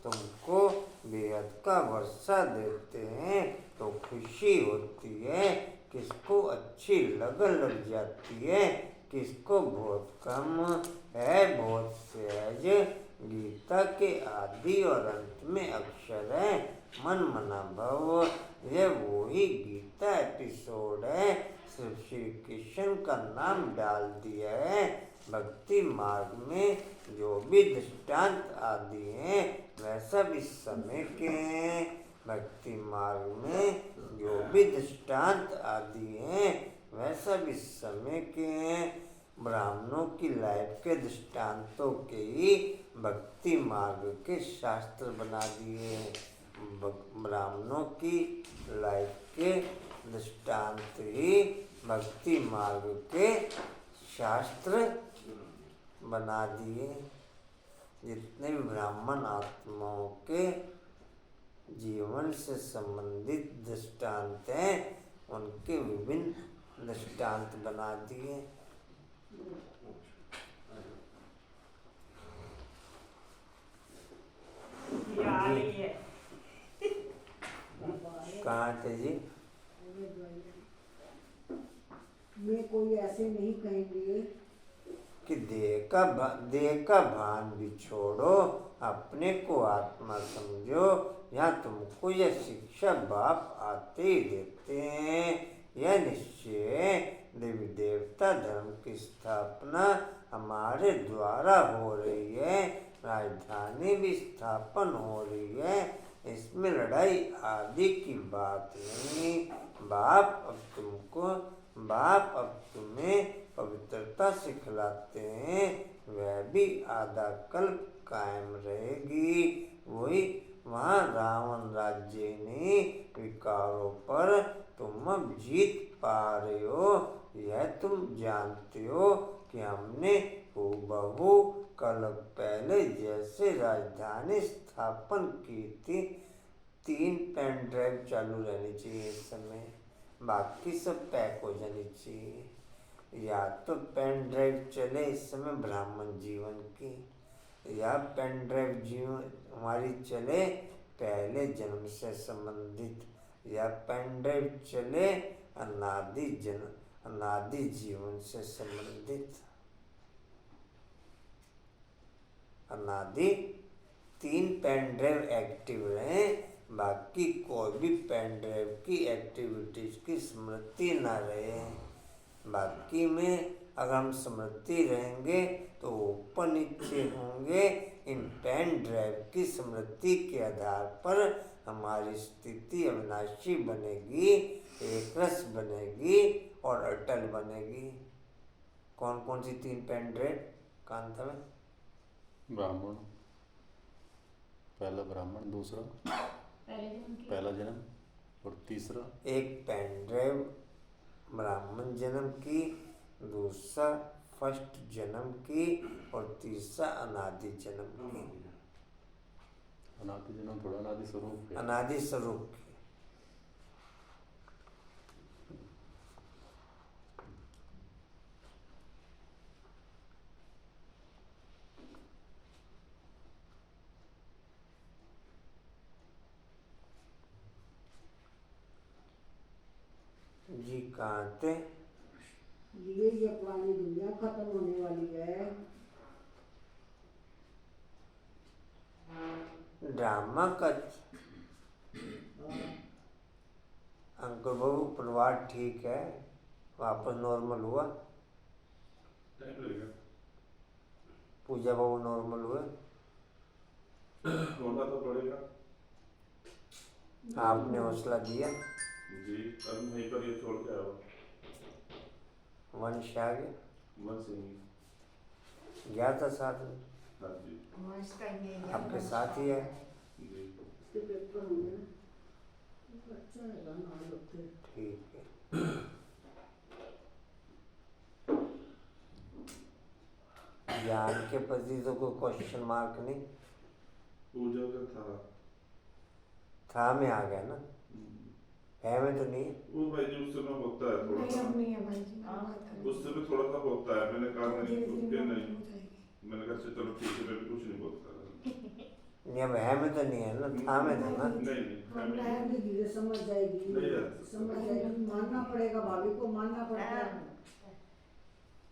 तुमको बेहद का वर्षा देते हैं तो खुशी होती है। किसको अच्छी लगन लग जाती है, किसको बहुत कम है, बहुत सहज। गीता के आदि और अंत में अक्षर है मन मना भव। यह वही गीता एपिसोड है, सिर्फ श्री कृष्ण का नाम डाल दिया है। भक्ति मार्ग में जो भी दृष्टांत आदि हैं वैसा भी समय के हैं। भक्ति मार्ग में जो भी दृष्टांत आदि हैं वैसा भी समय के हैं। ब्राह्मणों की लाइफ के दृष्टांतों के ही भक्ति मार्ग के शास्त्र बना दिए हैं। ब्राह्मणों की लाइफ के दृष्टांत ही भक्ति मार्ग के शास्त्र बना दिए। जितने भी ब्राह्मण आत्माओं के जीवन से संबंधित दृष्टांत हैं उनके विभिन्न दृष्टांत बना दिए। कहाँ थे जी? ये कोई ऐसे नहीं कहेंगे कि देह का भान भी छोड़ो, अपने को आत्मा समझो। यहाँ तुमको यह शिक्षा बाप आते ही देते हैं। यह निश्चय देवी देवता धर्म की स्थापना हमारे द्वारा हो रही है, राजधानी भी स्थापन हो रही है। इसमें लड़ाई आदि की बात नहीं। बाप अब तुम्हें पवित्रता सिखलाते हैं, वह भी आधा कल्प कायम रहेगी। वही वहाँ रावण राज्य ने विकारों पर तुम अब जीत पा रहे हो। यह तुम जानते हो कि हमने हूबहू कल्प पहले जैसे राजधानी स्थापन की थी। 3 पेन ड्राइव चालू रहनी चाहिए इस समय, बाकी सब पैक हो जानी चाहिए। या तो पेन ड्राइव चले इस समय ब्राह्मण जीवन की, या पेन ड्राइव जीवन हमारी चले पहले जन्म से संबंधित, या पेन ड्राइव चले अनादि जीवन से संबंधित। अनादि 3 पेन ड्राइव एक्टिव रहें, बाकी कोई भी पेन ड्राइव की एक्टिविटीज की स्मृति ना रहे। बाकी में अगर हम स्मृति रहेंगे तो ऊपर नीचे होंगे। इन पेन ड्राइव की स्मृति के आधार पर हमारी स्थिति अविनाशी बनेगी, एक रस बनेगी और अटल बनेगी। कौन कौन सी 3 पेन ड्राइव कांता में? ब्राह्मण, पहला ब्राह्मण, दूसरा पहला जन्म और तीसरा एक पेन ड्राइव ब्राह्मण जन्म की, दूसरा फर्स्ट जन्म की और तीसरा अनादि जन्म की। अनादि जन्म थोड़ा अनादि स्वरूप है। अनादि स्वरूप की। जी कहाँ थे? ये पुरानी दुनिया खत्म होने वाली है। ड्रामा का अंकुर बाबू परिवार ठीक है, वापस नॉर्मल हुआ? पूजा बाबू नॉर्मल हुए? होना तो पड़ेगा आपने हौसला दिया? जी, अब वहीं पर ये छोड़ के आओ। वंश आ गया? वंश ही गया था साथ में? हाँ जी आपके साथ ही है? जी। इसके पेपर होंगे ना, अच्छा है ना लगते। ठीक है। ज्ञान के प्रति तो कोई क्वेश्चन मार्क नहीं? पूजा का था में आ गया ना, है में तो नहीं? वो भाई जी उस समय होता है थोड़ा सा, नहीं है भाई जी, उस समय थोड़ा सा होता है। मैंने कहा नहीं उसके नहीं, मैंने कहा चलो ठीक है, मैं भी कुछ नहीं बोलता। नहीं अब है में तो नहीं है ना, था में था ना? नहीं धीरे समझ जाएगी, समझ जाएगी। मानना पड़ेगा, भाभी को मानना पड़ता है,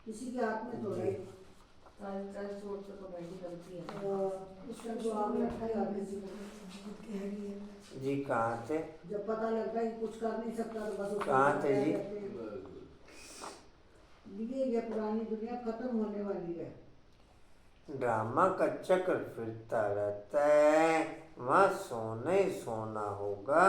किसी के हाथ में थोड़ा ही। सोच तो बैठी गलती है। उसका जो आग लगता है आगे से जी कहाँ थे? जब पता लगता है कि कुछ कर नहीं सकता तो बस उसको कहाँ थे जी? ये पुरानी दुनिया खत्म होने वाली है। ड्रामा का चक्र फिरता रहता है, वहाँ सोना ही सोना होगा,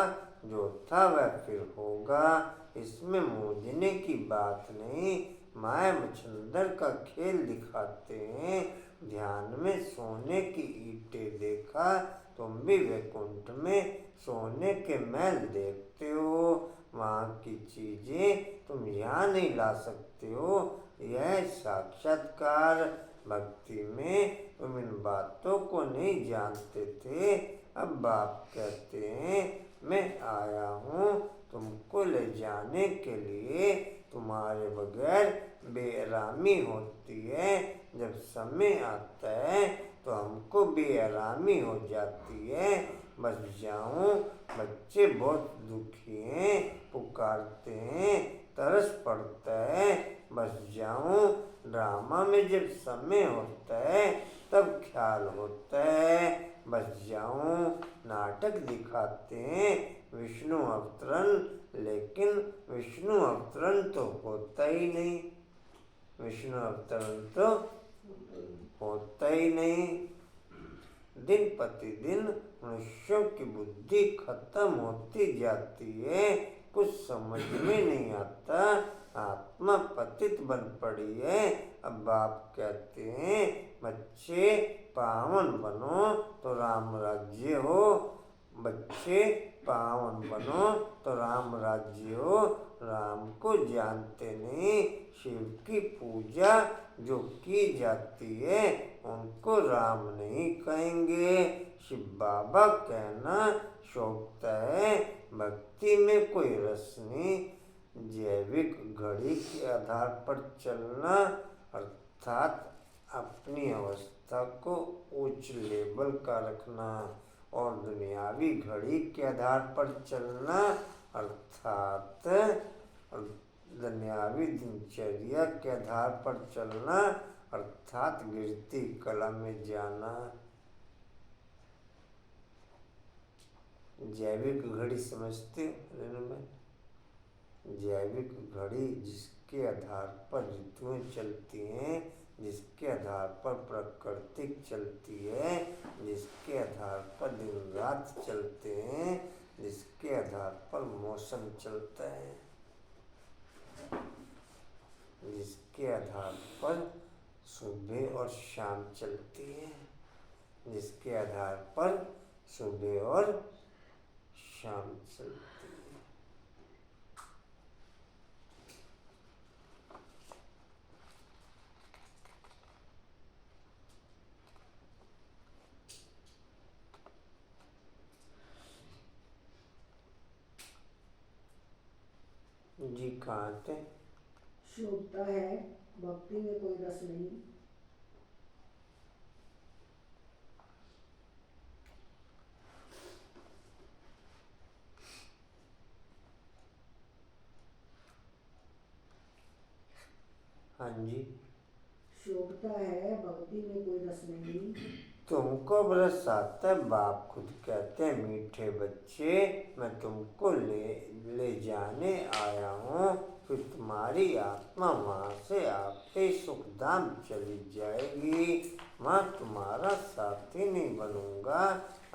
जो था वह फिर होगा। इसमें मूझने की बात नहीं। माया मच्छंदर का खेल दिखाते हैं। ध्यान में सोने की ईंटें देखा, तुम भी वैकुंठ में सोने के महल देखते हो। वहाँ की चीजें तुम यहाँ नहीं ला सकते हो। यह साक्षात्कार। भक्ति में तुम इन बातों को नहीं जानते थे, अब बाप कहते हैं मैं आया हूँ तुमको ले जाने के लिए। तुम्हारे बगैर बेआरामी होती है, जब समय आता है तो हमको बेआरामी हो जाती है। बस जाऊं, बच्चे बहुत दुखी हैं, पुकारते हैं, तरस पड़ता है। बस जाऊं, ड्रामा में जब समय होता है तब ख्याल होता है। बस जाऊं, नाटक दिखाते हैं विष्णु अवतरण, लेकिन विष्णु अवतरण तो होता ही नहीं। विष्णु अवतरण तो होता ही नहीं। दिन प्रतिदिन मनुष्यों की बुद्धि खत्म होती जाती है, कुछ समझ में नहीं आता। आत्मा पतित बन पड़ी है। अब बाप कहते हैं बच्चे पावन बनो तो राम राज्य हो। बच्चे पावन बनो तो राम राज्य हो। राम को जानते नहीं, शिव की पूजा जो की जाती है उनको राम नहीं कहेंगे। शिव बाबा कहना शोभता है, भक्ति में कोई रस नहीं। जैविक घड़ी के आधार पर चलना अर्थात अपनी अवस्था को उच्च लेवल का रखना, और दुनियावी घड़ी के आधार पर चलना अर्थात दुनियावी दिनचर्या के आधार पर चलना अर्थात गिरती कला में जाना। जैविक घड़ी समझते हो? जैविक घड़ी जिसके आधार पर ऋतुएं चलती हैं, जिसके आधार पर प्रकृति चलती है, जिसके आधार पर दिन रात चलते हैं, जिसके आधार पर मौसम चलता है, जिसके आधार पर सुबह और शाम चलती है, जिसके आधार पर सुबह और शाम चलती है। जी कहाँ थे? शोभता है, भक्ति में कोई रस नहीं। हाँ जी, शोभता है, भक्ति में कोई रस नहीं। तुमको बरस आता है, बाप खुद कहते हैं मीठे बच्चे मैं तुमको ले जाने आया हूँ, फिर तुम्हारी आत्मा वहाँ से आपके सुखधाम चली जाएगी। मैं तुम्हारा साथी नहीं बनूंगा।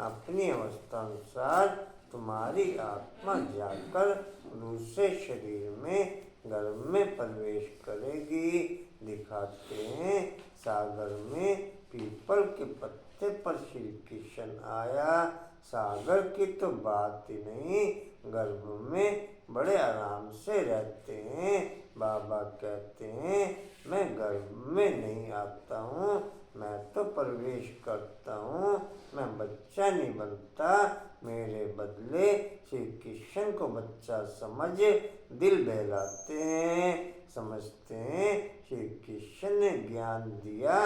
अपनी अवस्था अनुसार तुम्हारी आत्मा जाकर दूसरे शरीर में गर्भ में प्रवेश करेगी। दिखाते हैं सागर में पीपल के पत्ते पर श्री कृष्ण आया। सागर की तो बात ही नहीं, गर्भ में बड़े आराम से रहते हैं। बाबा कहते हैं मैं गर्भ में नहीं आता हूँ, मैं तो प्रवेश करता हूँ, मैं बच्चा नहीं बनता। मेरे बदले श्री कृष्ण को बच्चा समझ दिल बहलाते हैं। समझते हैं श्री कृष्ण ने ज्ञान दिया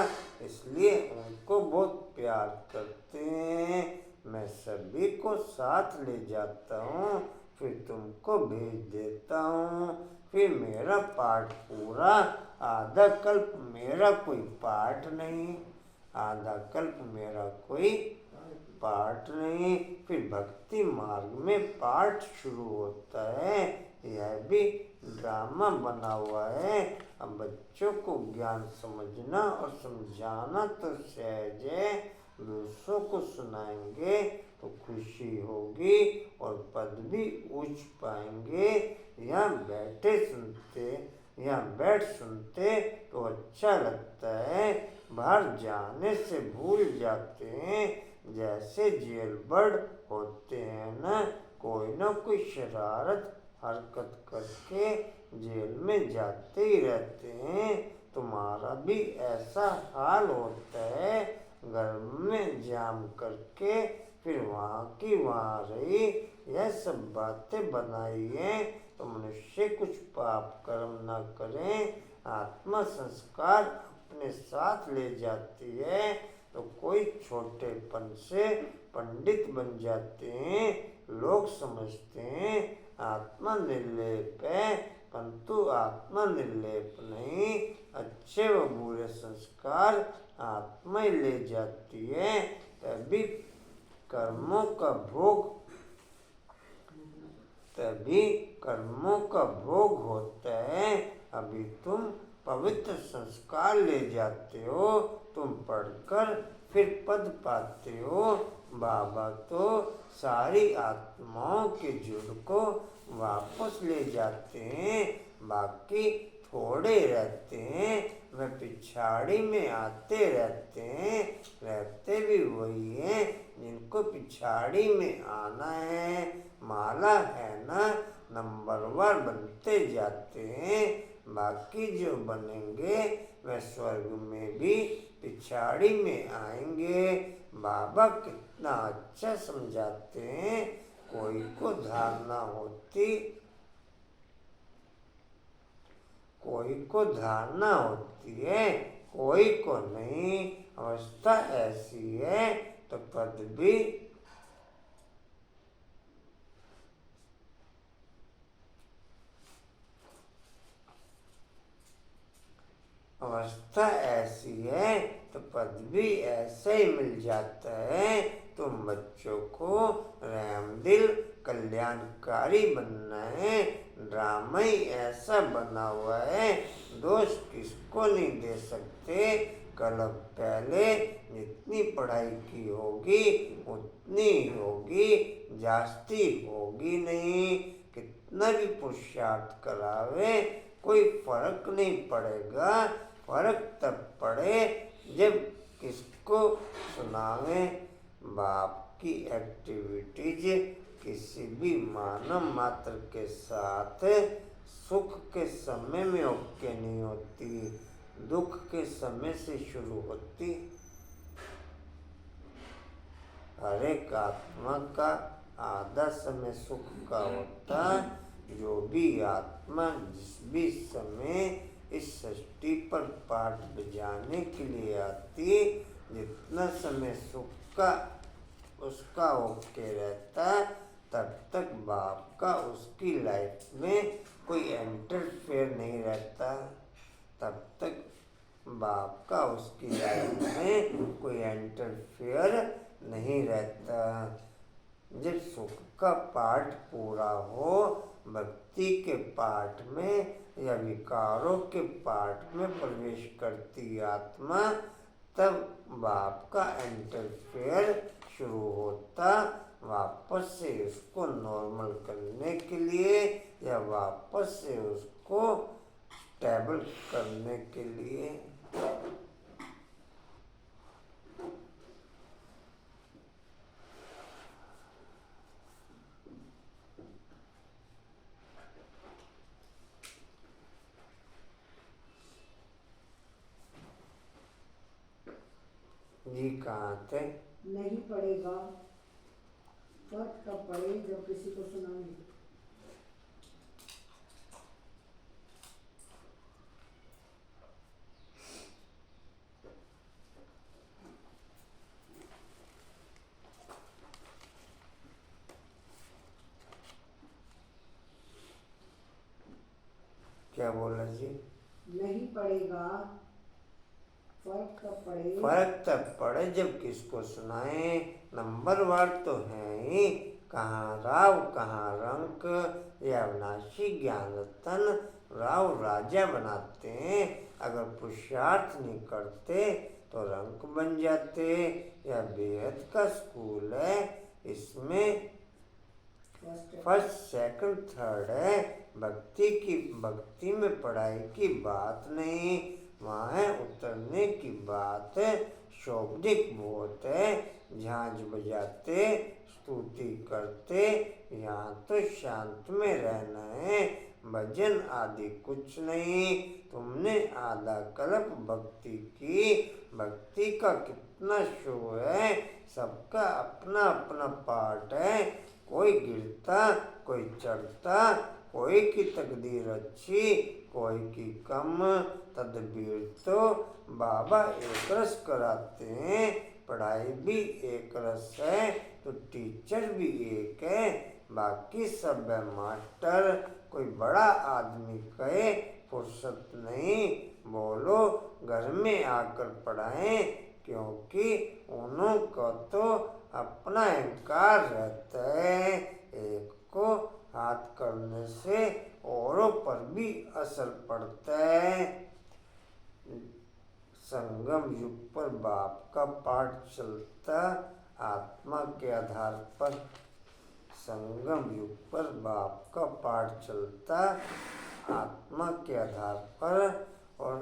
इसलिए उनको बहुत प्यार करते हैं। मैं सभी को साथ ले जाता हूँ, फिर तुमको भेज देता हूँ। फिर मेरा पाठ पूरा। आधा कल्प मेरा कोई पाठ नहीं, आधा कल्प मेरा कोई पाठ नहीं। फिर भक्ति मार्ग में पाठ शुरू होता है। यह भी ड्रामा बना हुआ है। अब बच्चों को ज्ञान समझना और समझाना तो सहज है, दूसरों को सुनाएंगे तो खुशी होगी और पद भी उच्च पाएंगे। यहाँ बैठ सुनते तो अच्छा लगता है, बाहर जाने से भूल जाते हैं। जैसे जेल बर्ड होते हैं ना कोई शरारत हरकत करके जेल में जाते ही रहते हैं। तुम्हारा भी ऐसा हाल होता है, घर में जाम करके फिर वहाँ की वहाँ रही। यह सब बातें बनाई हैं तो मनुष्य कुछ पाप कर्म न करें, आत्मा संस्कार अपने साथ ले जाती है तो कोई छोटेपन से पंडित बन जाते हैं। लोग समझते हैं आत्मा निर्लेप है, परंतु आत्मा निर्लेप नहीं। अच्छे व बुरे संस्कार आत्मा ही ले जाती है, तभी कर्मों का भोग होता है। अभी तुम पवित्र संस्कार ले जाते हो, तुम पढ़कर फिर पद पाते हो। बाबा तो सारी आत्माओं के जुड़ को वापस ले जाते हैं, बाकी थोड़े रहते हैं, वह पिछाड़ी में आते रहते हैं। रहते भी वही हैं जिनको पिछाड़ी में आना है। माला है ना, नंबरवार बनते जाते हैं, बाकी जो बनेंगे वह स्वर्ग में भी पिछाड़ी में आएंगे। बाबा कितना अच्छा समझाते हैं। कोई को धारणा होती है, कोई को नहीं। अवस्था ऐसी है तो पद भी ऐसे ही मिल जाता है। तुम बच्चों को रहमदिल कल्याणकारी बनना है। ड्रामा ही ऐसा बना हुआ है, दोष किसको नहीं दे सकते। कल पहले जितनी पढ़ाई की होगी उतनी होगी, जास्ती होगी नहीं। कितना भी पुरुषार्थ करावे कोई फर्क नहीं पड़ेगा। फर्क तब पड़े जब किसको सुनावे। बाप की एक्टिविटीज किसी भी मानव मात्र के साथ सुख के समय में ओके नहीं होती, दुख के समय से शुरू होती। हर एक आत्मा का आधा समय सुख का होता। जो भी आत्मा जिस भी समय इस सृष्टि पर पाठ बजाने के लिए आती, जितना समय सुख का उसका ओके रहता, तब तक बाप का उसकी लाइफ में कोई इंटरफेयर नहीं रहता। तब तक बाप का उसकी लाइफ में कोई इंटरफेयर नहीं रहता। जब सुख का पाठ पूरा हो, भक्ति के पाठ में या विकारों के पाठ में प्रवेश करती आत्मा, तब बाप का इंटरफेयर शुरू होता। वापस से उसको नॉर्मल करने के लिए या वापस से उसको स्टेबल करने के लिए। जी कहाँ थे? नहीं पड़ेगा, फर्क कब पड़े जब किसी को सुनाएंगे। क्या बोला जी? नहीं पड़ेगा, फर्क कब पड़े? फर्क तब पड़े जब किसको सुनाए। नंबरवार तो है ही, कहाँ राव कहाँ रंक। यह अविनाशी ज्ञान रतन राव राजा बनाते हैं। अगर पुरुषार्थ नहीं करते तो रंक बन जाते। यह बेहद का स्कूल है, इसमें फर्स्ट सेकंड थर्ड है। भक्ति में पढ़ाई की बात नहीं, वहाँ है उतरने की बात। शोभनिक बहुत है, झांझ बजाते स्तुति करते। यहाँ तो शांत में रहना है, भजन आदि कुछ नहीं। तुमने आधा कल्प भक्ति की, भक्ति का कितना शो है। सबका अपना अपना पार्ट है, कोई गिरता कोई चढ़ता, कोई की तकदीर अच्छी कोई की कम। तदबीर तो बाबा एक रस कराते हैं, पढ़ाई भी एक रस है तो टीचर भी एक है, बाकी सब है मास्टर। कोई बड़ा आदमी कहे फुर्सत नहीं, बोलो घर में आकर पढ़ाएं, क्योंकि उन्हों का तो अपना अहंकार रहता है। एक को हाथ करने से औरों पर भी असर पड़ता है। संगम युग पर बाप का पाठ चलता आत्मा के आधार पर। संगम युग पर बाप का पाठ चलता आत्मा के आधार पर, और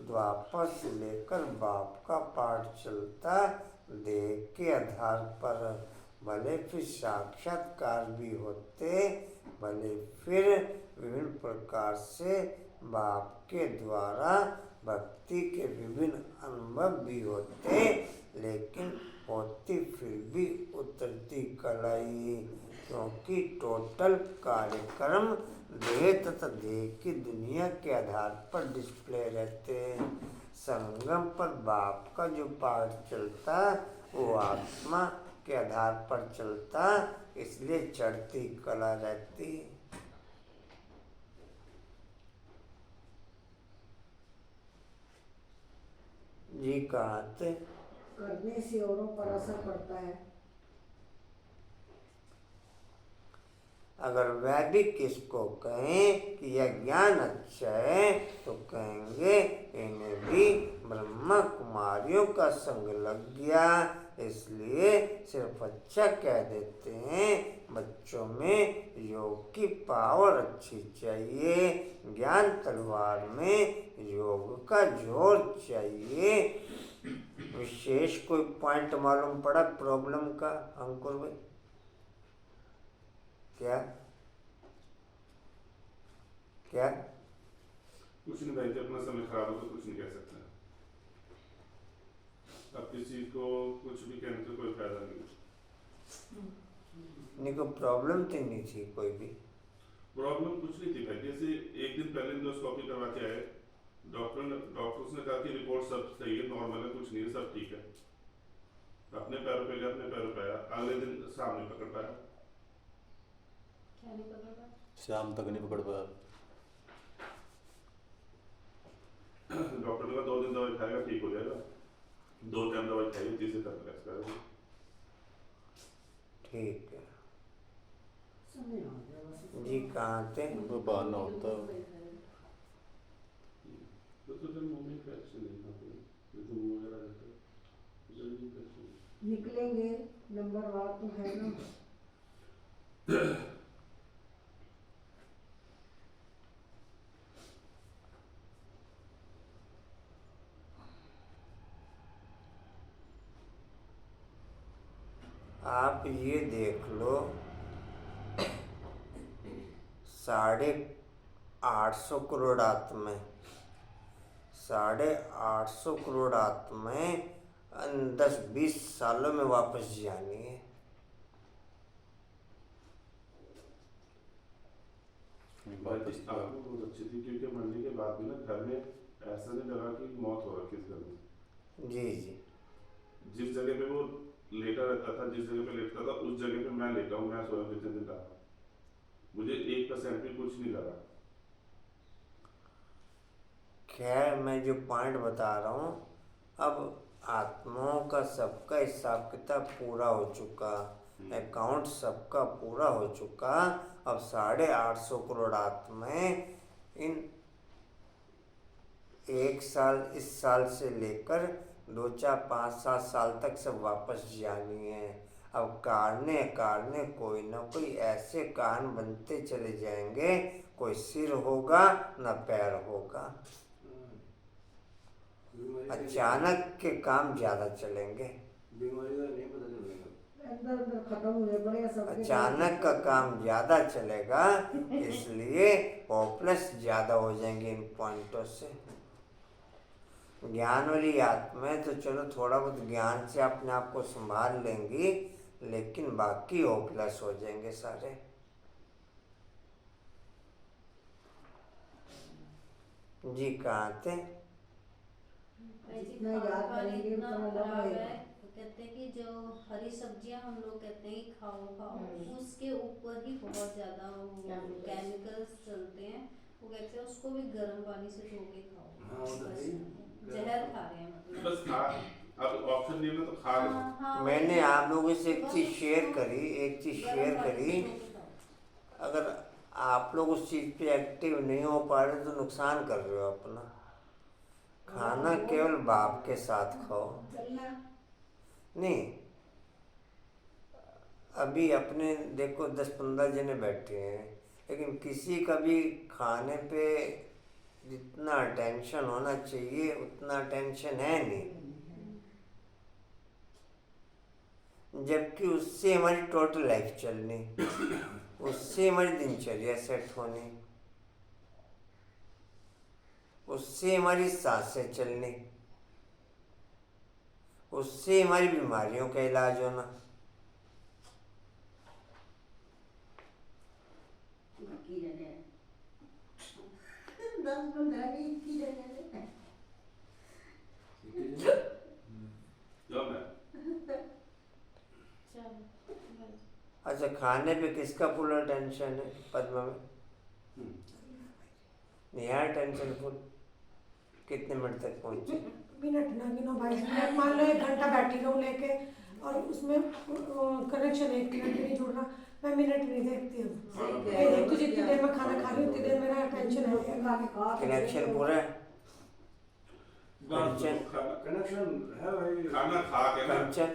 द्वापर से लेकर बाप का पाठ चलता देह के आधार पर। भले फिर साक्षात्कार भी होते, भले फिर विभिन्न प्रकार से बाप के द्वारा भक्ति के विभिन्न अनुभव भी होते, लेकिन होती फिर भी उतरती कलाई, क्योंकि टोटल कार्यक्रम देह तथा देह की दुनिया के आधार पर डिस्प्ले रहते हैं। संगम पर बाप का जो पाठ चलता वो आत्मा के आधार पर चलता, इसलिए चढ़ती कला रहती। जी कहाँ थे? करने से औरों पर असर पड़ता है। अगर वह भी किसको कहें कि यह ज्ञान अच्छा है तो कहेंगे इन्हें भी ब्रह्मा कुमारियों का संग लग गया, इसलिए सिर्फ अच्छा कह देते हैं। बच्चों में योग की पावर अच्छी चाहिए, ज्ञान तलवार में योग का जोर चाहिए। विशेष कोई पॉइंट मालूम पड़ा प्रॉब्लम का अंकुर भाई? क्या क्या? कुछ नहीं भाई, अपना समय खराब हो तो कुछ नहीं कह सकते। अब किसी को कुछ भी कहने से कोई फायदा नहीं। नहीं कोई प्रॉब्लम तो नहीं थी कोई भी? प्रॉब्लम कुछ नहीं थी भाई। जैसे एक दिन पहले इंडोस्कोपी करवा के आए, डॉक्टर्स ने कहा कि रिपोर्ट सब सही है, नॉर्मल है, कुछ नहीं है, सब ठीक है। अपने पैरों पे गया, अपने पैरों पे आया, अगले दिन सामने पकड़ पाया, शाम तक नहीं पकड़ पाया। डॉक्टर ने कहा 2 दिन दवाई खाएगा ठीक हो जाएगा, 2 टाइम दवाई खाएगी, तीसरे टाइम रिलैक्स करेगा। ठीक है समय आ गया बस। जी कहाँ थे? वो बहाना होता है। तो मुंह में इन्फेक्शन नहीं था, तो मुंह वगैरह रहता है, जल्दी इन्फेक्शन निकलेंगे, नंबर वार तो है ना। आप ये देख लो, 850 करोड़ आत्माएं, 850 करोड़ आत्माएं 10-20 सालों में वापस जानी है। आपको बहुत अच्छी थी, क्योंकि मरने के बाद भी ना घर में ऐसा नहीं लगा कि मौत हो रखी इस घर में। जी जी। जिस जगह पे वो लेटा रहता था, जिस जगह पे लेटता था, उस जगह पे मैं लेटा हूँ, मैं सोया जितने दिन रहा, मुझे 1% भी कुछ नहीं लगा। खैर मैं जो पॉइंट बता रहा हूँ, अब आत्माओं का सबका हिसाब किताब पूरा हो चुका, अकाउंट सबका पूरा हो चुका। अब 850 करोड़ आत्माएं इन 1 साल, इस साल से लेकर 2, 4, 5, 7 साल तक सब वापस जानी है। अब कारने कोई ना कोई ऐसे कान बनते चले जाएंगे, कोई सिर होगा ना पैर होगा, अचानक के काम ज्यादा चलेंगे। बीमारी का नहीं पता चलेगा। अंदर अंदर खत्म हुए पड़ेगा सबके। अचानक का काम ज़्यादा चलेगा, इसलिए होपलेस ज़्यादा हो जाएंगे इन पॉइंटों से। ज्ञान वाली आत्माएं तो चलो थोड़ा बहुत ज्ञान से अपने आप को संभाल लेंगी, लेकिन बाकी होपलेस हो जाएंगे सारे। जी कहाँ थे? भाई जी जितना याद खान पान करेंगे इतना उतना लग खराब रहेगा। है, तो कहते हैं कि जो हरी सब्जियां हम लोग कहते हैं कि खाओ खाओ, उसके ऊपर ही बहुत ज्यादा केमिकल्स चलते हैं। वो कहते हैं उसको भी गर्म पानी से धो के खाओ। हाँ, वो तो बस है ही। जहर खा रहे हैं मतलब। बस खा, अब ऑप्शन नहीं है तो खा लो। हाँ, मैंने आप लोगों से एक बस चीज़ शेयर उसको करी, एक चीज़ गर्म शेयर पानी से करी। धो के खाओ। अगर आप लोग उस चीज़ पे एक्टिव नहीं हो पा रहे तो नुकसान कर रहे हो अपना। खाना केवल बाप के साथ खाओ। चलना नहीं, अभी अपने देखो 10-15 जने बैठे हैं, लेकिन किसी का भी खाने पे जितना टेंशन होना चाहिए उतना टेंशन है नहीं, जबकि उससे हमारी टोटल लाइफ चलनी, उससे हमारी दिनचर्या सेट होनी, उससे हमारी सांसें चलनी, उससे हमारी बीमारियों का इलाज होना। की रहने 10-15 की रहने जाओ मैं चलो अच्छा, खाने पे किसका पूरा टेंशन है पद्मा में? यहाँ टेंशन फुल। कितने मिनट तक पहुँचे? मिनट ना गिनो भाई। मैं मान लो 1 घंटा बैठी रहूं लेके, और उसमें कनेक्शन 1 मिनट भी नहीं जुड़ रहा, मैं मिनट नहीं देखती हूँ। मैं देखती हूँ जितनी देर में खाना खा रही हूँ उतनी देर मेरा टेंशन है। कनेक्शन पूरा है? कंचन कनेक्शन है भाई। खाना खा के ना कंचन,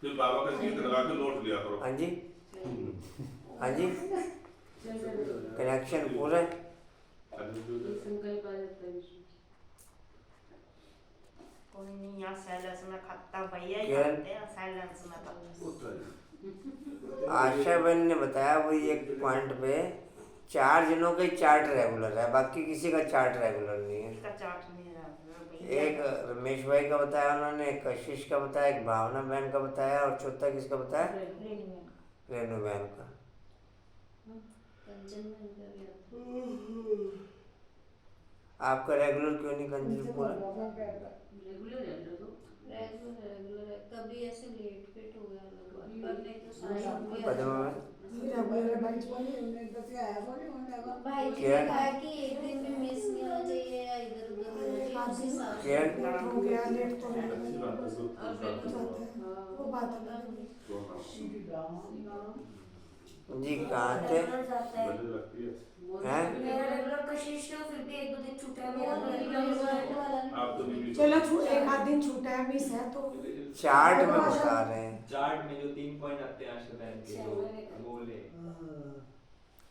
फिर बाबा का गीत लगा के लौट लिया करो। हाँ जी, हाँ जी, कनेक्शन पूरा है? कोई नहीं, यहाँ साइलेंस में खाता भैया ही किरण? खाते हैं साइलेंस में तो। आशा बहन ने बताया वही एक पॉइंट पे 4 जनों का ही चार्ट रेगुलर है, बाकी किसी का चार्ट रेगुलर नहीं है। इसका चार्ट नहीं रहा भैया। एक रमेश भाई का बताया उन्होंने, एक कशिश का बताया, एक भावना बहन का बताया, और चौथा किसका बताया? रेनू बहन का। कंचन में इनका भी आता है। आपका रेगुलर क्यों नहीं कंचन पूरा? रेगुलर है, कभी ऐसे लेट फिट हो गया लगभग, पर नहीं तो सारी पद्मा में भाई जी ने कहा कि एक दिन भी मिस नहीं होना चाहिए या इधर उधर होना चाहिए, उस हिसाब से। किरण? लेट हो गया, लेट तो अच्छी बात है, तो वो बात अलग है। जी कहाँ थे? बढ़िया लगती है। हैं? मेरा रेगुलर कशिश तो फिर भी 1-2 दिन छूटा है मेरा आप तो नहीं चलो 1 आध दिन छूटा है, मिस है तो। चार्ट में बता रहे हैं। चार्ट में जो 3 पॉइंट आते हैं आशा बहन के, वो ले।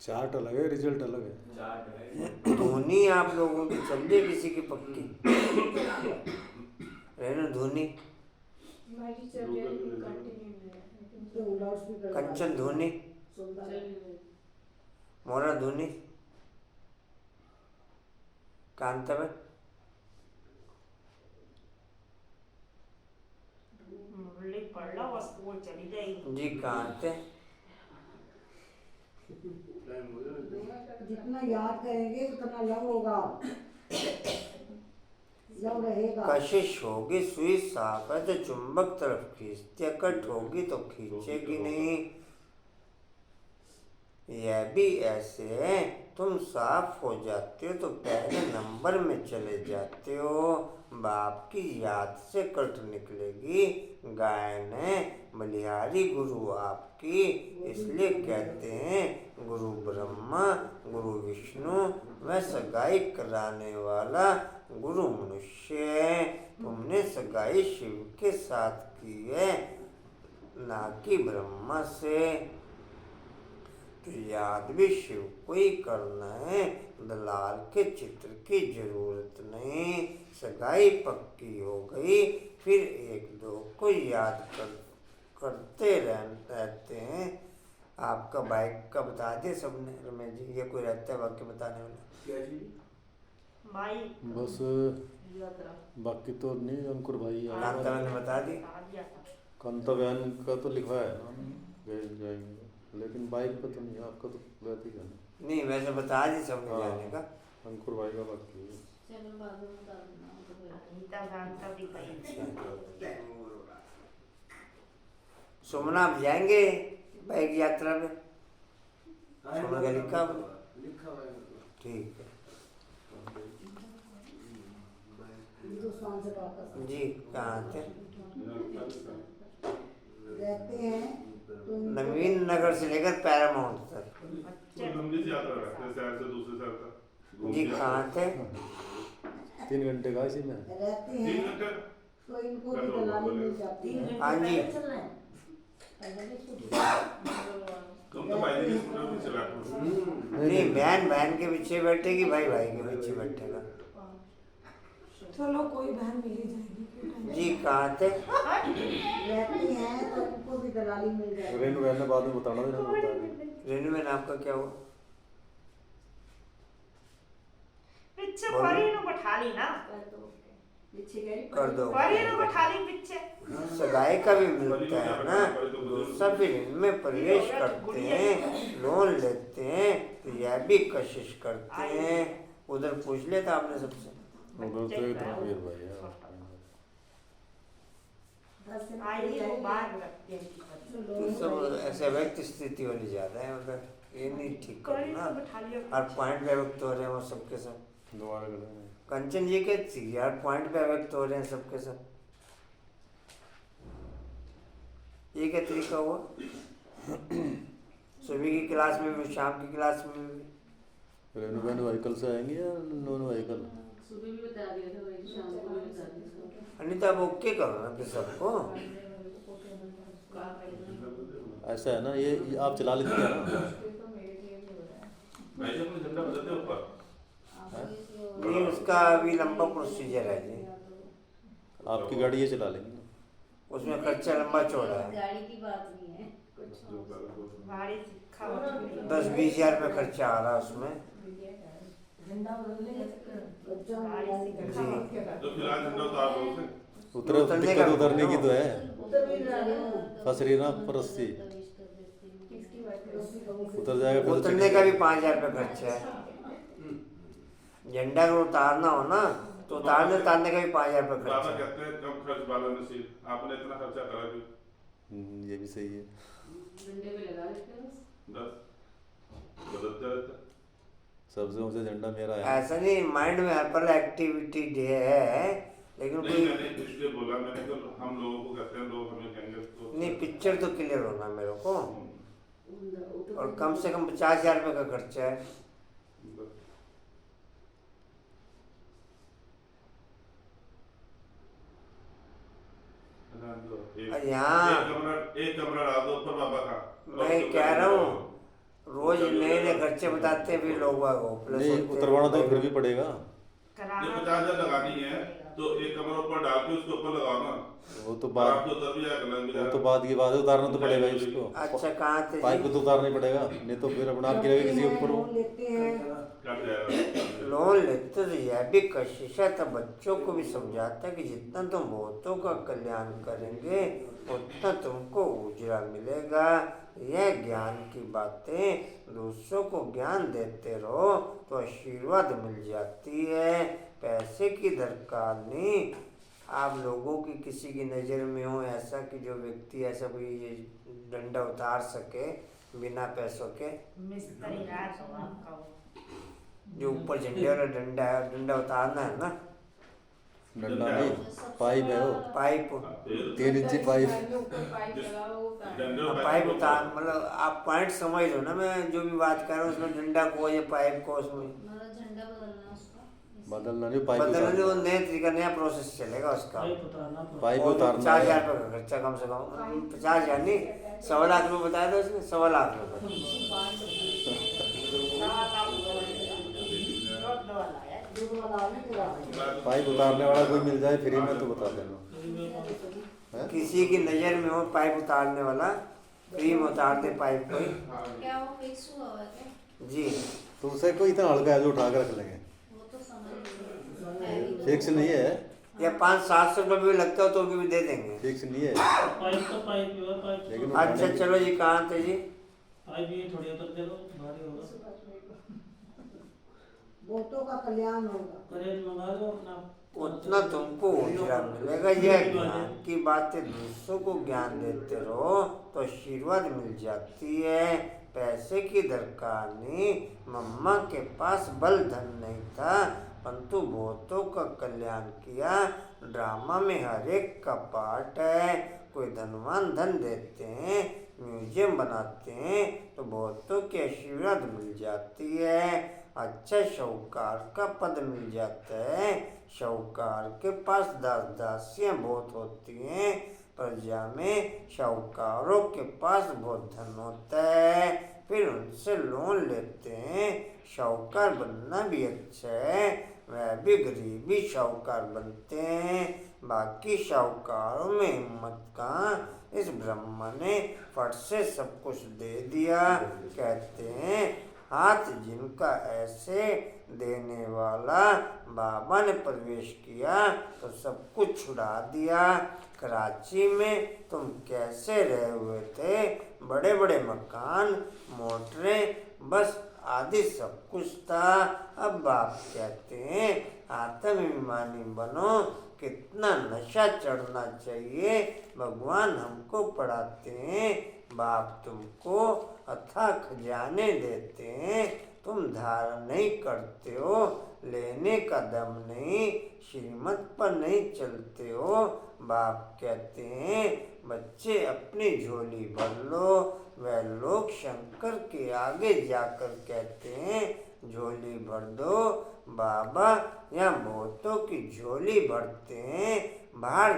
चार्ट अलग है, रिजल्ट अलग है। चार्ट है। धुनी आप लोगों की चल रही है किसी की पक्की? रेनू धुनी, कंचन धुनी, मोरा धुनी, कांताबेन? मुरली पढ़ लो बस, स्कूल चली जाएगी। जी कहाँ थे? जितना याद करेंगे उतना लव होगा, लव रहेगा। कशिश होगी, सुई साफ है तो चुंबक तरफ खींचती, कट होगी तो खींचेगी नहीं। यह भी ऐसे है, तुम साफ हो जाते हो तो पहले नंबर में चले जाते हो, बाप की याद से कट निकलेगी। गायन है बलिहारी गुरु आपकी, इसलिए कहते हैं गुरु ब्रह्मा गुरु विष्णु व सगाई कराने वाला गुरु मनुष्य है। तुमने सगाई शिव के साथ की है, ना कि ब्रह्मा से, तो याद भी शिव को ही करना है, दलाल के चित्र की जरूरत नहीं। सगाई पक्की हो गई, फिर 1-2 को याद करते रहते हैं। आपका बाइक का बता दिए सबने रमेश जी, ये कोई रहता है वाक्य बताने वाला? क्या चीज? भाई बस यात्रा बाकी तो नहीं, अंकुर भाई आए। कांता मैंने बता दी। आ गया था। कांता बहन का तो लिखा है ना, गए जाएंगे, लेकिन बाइक पे तो नहीं, आपका तो रहती है ना। नहीं वैसे बता दी सबने हाँ। जाने का। अंकुर भाई का बाकी है। चलो बाद में बता देना वो तो फिर। गीता गान का भी भाई सोमनाथ जाएंगे बाइक यात्रा में? सोमनाथ का लिखा आपने? लिखा हुआ है। ठीक है हिंदुस्तान से वापस जी। कहाँ थे? रहते हैं तो नवीन नगर से लेकर पैरामाउंट तक। तो लंबी सी यात्रा रहते हैं, शहर से दूसरे शहर तक घूम जी के। कहाँ थे? 3 घंटे का इसी में। रहते 3 हैं घंटे तो इनको भी दलाली मिल जाती है। हाँ जी। तुम तो भाई के स्कूटर में चला करो। नहीं बहन के पीछे बैठेगी, भाई के पीछे बैठेगा। चलो कोई बहन मिल ही जाएगी। जी कहाँ थे? रहती हैं तो इनको भी दलाली मिल जाती है। रेनू बहन ने बाद में बताना देना बता दी। रेनू में नाम का क्या हुआ? पीछे बोलो। परी नु बैठा ली ना। कर दो। परी नु बैठा ली पीछे। सगाई का भी मिलता है ना, सब इनमें प्रवेश करते हैं, लोन लेते हैं, तो यह भी कशिश करते हैं। उधर पूछ लिया था आपने सबसे? उधर तो एक तरफ वीर भाई है। आई वो बात रखते हैं। तो सब ऐसे व्यक्त स्थिति वाली ज्यादा है उधर, ये नहीं ठीक परी करना। नु बैठा लिया। और पॉइंट पे व्यक्त हो रहे हैं वो सबके सब। दोबारा करेंगे। कंचन जी के यार पॉइंट पे व्यक्त हो रहे हैं सबके सब। ये क्या तरीका हुआ? सुबह की क्लास में भी, शाम की क्लास में भी। रेनू बहन व्हीकल से आएंगे या नॉन व्हीकल? सुबह भी बता दिया था, वही शाम को भी बता दिया। अनिता अब ओके करो ना फिर सबको। ऐसा है ना, ये आप चला लेती है ना? भाई अपने झंडा बदलते हो ऊपर। नहीं उसका अभी लंबा प्रोसीजर है जी, आपकी गाड़ी ये चला लेंगे ना? उसमें खर्चा लंबा चौड़ा है। गाड़ी की बात नहीं है। भारी सिक्का 10-20 हजार रुपये खर्चा आ रहा है उसमें। बच्चों भारी में सिक्का। तो फिलहाल झंडा उतार दो उसे। उतरे उतरने दिक्कत का उतरने की तो है। उधर भी रहना फंस रही ना परस्ती, उतर जाएगा फिर तो उतरने का भी 5,000 रुपये खर्चा है। झंडा को उतारना हो ना तो उतारने का भी 5,000 रुपये बाबा खर्चा है। कहते हैं कम खर्च वाला नसीब, आपने इतना खर्चा करा क्यों? ये भी सही है। डंडे पे लगा देते हैं बस। बस बदलते रहता। सबसे ऊंचा झंडा मेरा है। ऐसा नहीं, माइंड में हाइपर एक्टिविटी डे है, लेकिन नहीं कोई मैंने इसलिए बोला, मैंने तो हम लोगों को कहते हैं, लोग हमें कहेंगे तो नहीं, पिक्चर तो क्लियर होना मेरे को। और कम से कम 50,000 रुपये का खर्चा है। बस। यहाँ एक कमरा डाल दो ऊपर बाबा का। मैं कह रहा हूँ रोज नए नए खर्चे बताते हैं भी लोग को प्लस नहीं उतरवाना तो फिर भी पड़ेगा। ये 50,000 लगानी है तो एक कमरा ऊपर डाल के उसके ऊपर लगाओ ना। वो तो और बात, आपको उतर भी जाएगा, लग भी वो जाएगा। तो बात की बात है, उतारना तो पड़ेगा ही उसको। अच्छा कहाँ थे पाइप को जी? तो उतारना ही पड़ेगा, नहीं तो फिर अपना आप गिरेगा किसी के ऊपर वो। लोन लेते हैं कट जाएगा। लोन लेते तो यह भी कशिश है, तब बच्चों को भी समझाता है कि जितना तुम बहुतों का कल्याण करेंगे उतना तुमको उजरा मिलेगा। यह ज्ञान की बातें दूसरों को ज्ञान देते रहो तो आशीर्वाद मिल जाती है, पैसे की दरकार नहीं। आप लोगों की किसी की नज़र में हो ऐसा कि जो व्यक्ति ऐसा कोई ये डंडा उतार सके बिना पैसों के, मिस्त्री राज हो आपका वो। जो ऊपर झंडे वाला डंडा है, डंडा उतारना है ना, डंडा नहीं, पाइप है वो, पाइप 3 इंची पाइप। पाइप उतार मतलब आप पॉइंट समझ लो ना, मैं जो भी बात कर रहा हूँ उसमें डंडा को या पाइप को उसमें मतलब झंडा बदलना उसका। बदलना नहीं, पाइप बदलने वो उतारना। नए तरीका, नया प्रोसेस चलेगा उसका। पाइप और उतारना 50,000 है। रुपये का खर्चा कम से कम, 50,000 नहीं 1.25 लाख रुपये बताया था उसने, 1.25 लाख रुपये। दूध वाला आने के बाद पाइप उतारने वाला कोई मिल जाए फ्री में तो बता देना। है? किसी की नज़र में हो पाइप उतारने वाला, फ्री में उतार दे पाइप कोई। क्या वो फिक्स हुआ हुआ है क्या? जी तुमसे कोई इतना हल्का है जो उठा के रख लेंगे, वो तो समझ नहीं फिक्स नहीं है, या 500-700 रुपये भी लगता हो तो भी दे देंगे। फिक्स नहीं है। पाइप तो पाइप ही है, पाइप लेकिन अच्छा चलो जी, कहाँ थे जी? पाइप ये थोड़ी उतर दे दो, भारी होगा। बहुतों का कल्याण होगा। करेज मंगा लो अपना। उतना तुमको उजरा मिलेगा। यह ज्ञान की बातें दूसरों को ज्ञान देते रहो तो आशीर्वाद मिल जाती है। पैसे की दरकार नहीं। मम्मा के पास बल धन नहीं था परंतु बहुतों का कल्याण किया। ड्रामा में हर एक का पार्ट है। कोई धनवान धन देते हैं, म्यूजियम बनाते हैं तो बहुतों की आशीर्वाद मिल जाती है। अच्छा शाहूकार का पद मिल जाता है। शाहूकार के पास दास दासियां बहुत होती हैं। प्रजा में शाहूकारों के पास बहुत धन होता है, फिर उनसे लोन लेते हैं। शाहूकार बनना भी अच्छा है, वह भी गरीबी शाहूकार बनते हैं। बाकी शाहूकारों में हिम्मत कहाँ। इस ब्रह्मा ने फट से सब कुछ दे दिया। कहते हैं हाथ जिनका ऐसे देने वाला बाबा ने प्रवेश किया तो सब कुछ छुड़ा दिया। कराची में तुम कैसे रहे हुए थे? बड़े बड़े मकान, मोटरें, बस आदि सब कुछ था। अब बाप कहते हैं आत्माभिमानी बनो। कितना नशा चढ़ना चाहिए भगवान हमको पढ़ाते हैं। बाप तुमको अथाह खजाने देते हैं, तुम धारण नहीं करते हो। लेने का दम नहीं, श्रीमत पर नहीं चलते हो। बाप कहते हैं बच्चे अपनी झोली भर लो। वह लोग शंकर के आगे जाकर कहते हैं झोली भर दो। बाबा यहाँ बहुतों की झोली भरते हैं। बाहर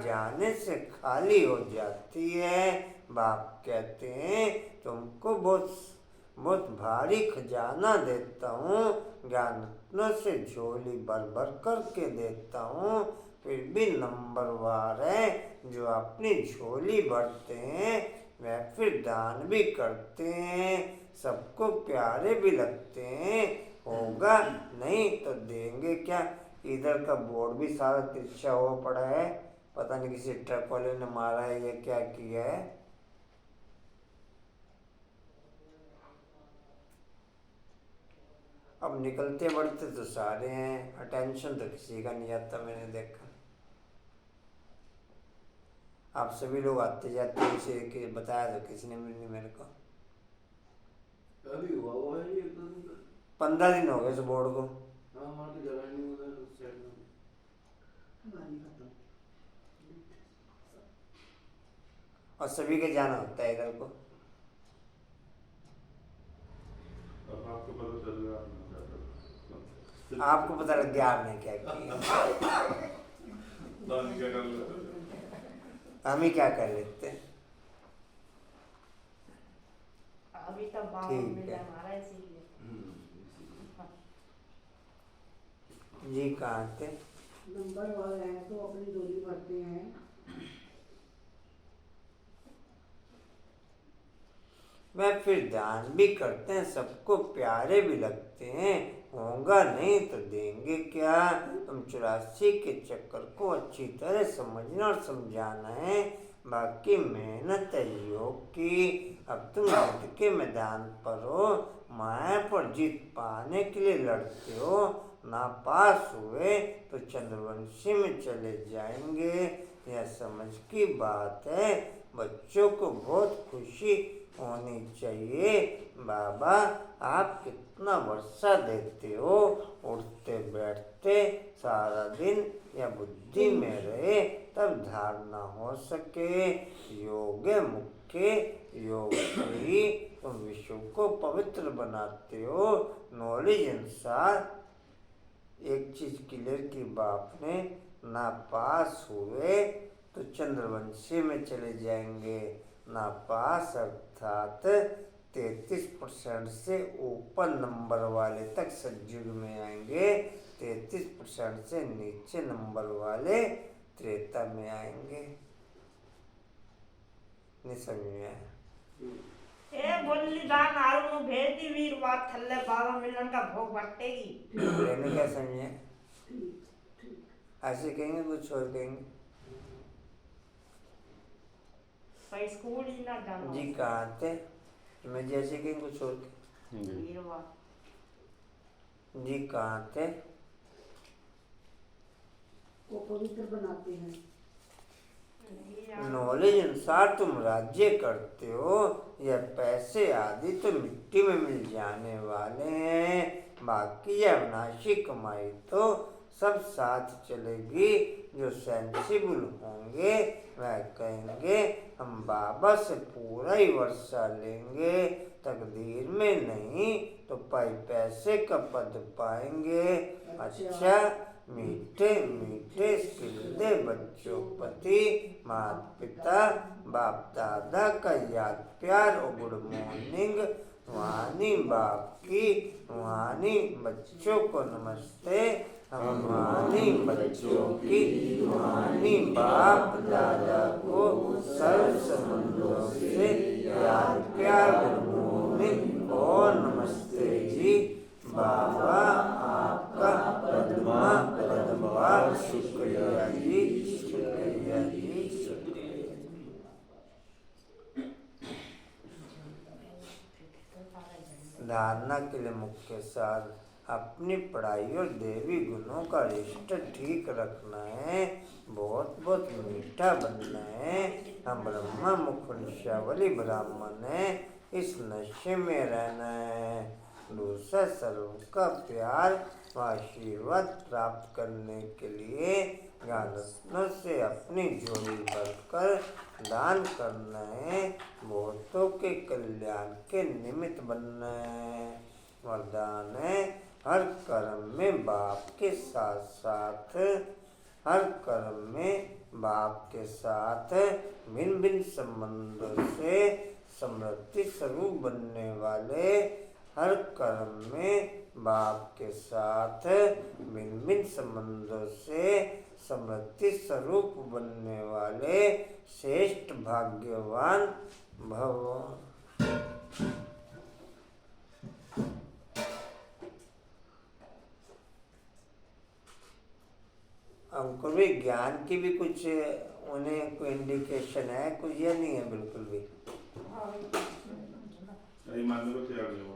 जाने से खाली हो जाती है। बाप कहते हैं तुमको बहुत भारी खजाना देता हूँ। ज्ञान रत्नों से झोली भर भर करके देता हूँ, फिर भी नंबरवार है। जो अपनी झोली भरते हैं वह फिर दान भी करते हैं, सबको प्यारे भी लगते हैं। होगा नहीं तो देंगे क्या। इधर का बोर्ड भी सारा तिरछा हुआ पड़ा है, पता नहीं किसी ट्रक वाले ने मारा है या क्या किया है। अब निकलते बढ़ते तो सारे हैं, अटेंशन तो किसी का नहीं आता। मैंने देखा आप सभी लोग आते जाते इसे कि बताया तो किसी ने भी नहीं मेरे को। अभी हुआ वो है ये 15 दिन हो गए इस बोर्ड को। हाँ वहाँ तो जगह नहीं उधर उस साइड में। और सभी के जाना होता है इधर को। अब आपको पता चल रहा है आपको पता लग गया आपने क्या किया। दान क्या कर लेते हैं? हम ही क्या कर लेते हैं। अभी तक बाबा ठीक मिला है। हमारा इसीलिए। जी कहाँ थे? नंबर वाले हैं तो अपनी डोली भरते हैं। वह फिर दान भी करते हैं, सबको प्यारे भी लगते हैं। होगा नहीं तो देंगे क्या। तुम 84 के चक्कर को अच्छी तरह समझना और समझाना है। बाकी मेहनत है योग की। अब तुम युद्ध के मैदान पर हो, माया पर जीत पाने के लिए लड़ते हो। ना पास हुए तो चंद्रवंशी में चले जाएंगे। यह समझ की बात है। बच्चों को बहुत खुशी होनी चाहिए। बाबा आप कितना वर्षा देते हो, उठते बैठते सारा दिन या बुद्धि में रहे तब धारणा हो सके। योग मुख्य योग से ही तुम विश्व को पवित्र बनाते हो। नॉलेज अनुसार एक चीज क्लियर की बाप ने, ना पास हुए तो चंद्रवंशी में चले जाएंगे। ना पास अर्थात 33% से ऊपर नंबर वाले तक सतयुग में आएंगे। 33% से नीचे नंबर वाले त्रेता में आएंगे। नहीं समझ में आया? ए बोली दान आलू नु भेज दी वीरवार थल्ले 12 मिलन का भोग बटेगी। मैंने क्या समझे? ऐसे कहेंगे कुछ और कहेंगे? भाई स्कूल ही ना जाना जी कहाँ थे? मैं जैसे कहेंगे कुछ और कहेंगे। जी वीरवार जी कहाँ थे? वो पवित्र बनाते हैं। नॉलेज अनुसार तुम राज्य करते हो, यह पैसे आदि तो मिट्टी में मिल जाने वाले हैं, बाकी यह अविनाशी कमाई तो सब साथ चलेगी। जो सेंसिबल होंगे वह कहेंगे हम बाबा से पूरा ही वर्षा लेंगे, तकदीर में नहीं तो पैसे का पद पाएंगे। अच्छा मीठे मीठे स्किल्दे बच्चों पति माता पिता बाप दादा का याद प्यार और गुड मॉर्निंग। रूहानी बाप की रूहानी बच्चों को नमस्ते। हम रूहानी बच्चों की रूहानी बाप दादा को सर्व संबंधों से याद प्यार गुड मॉर्निंग और नमस्ते जी। बाबा आपका पद्मा शुक्रिया जी, शुक्रिया जी, शुक्रिया जी। धारणा के लिए मुख्य सार अपनी पढ़ाई और देवी गुणों का रिश्ता ठीक रखना है, बहुत बहुत मीठा बनना है। हम ब्रह्मा मुख निशावली ब्राह्मण है, इस नशे में रहना है। दूसरा सर्व का प्यार व आशीर्वाद प्राप्त करने के लिए ज्ञानरत्नों से अपनी झोली भरकर दान करना है, बहुतों के कल्याण के निमित्त बनना है। वरदान है हर कर्म में बाप के साथ साथ हर कर्म में बाप के साथ भिन्न भिन्न संबंधों से समृद्धि स्वरूप बनने वाले हर कर्म में बाप के साथ भिन्न भिन्न संबंधों से समृद्धि स्वरूप बनने वाले श्रेष्ठ भाग्यवान भव। अंकुर भी ज्ञान की भी कुछ उन्हें कोई इंडिकेशन है कुछ या नहीं है? बिल्कुल भी नहीं मानने को तैयार नहीं हो।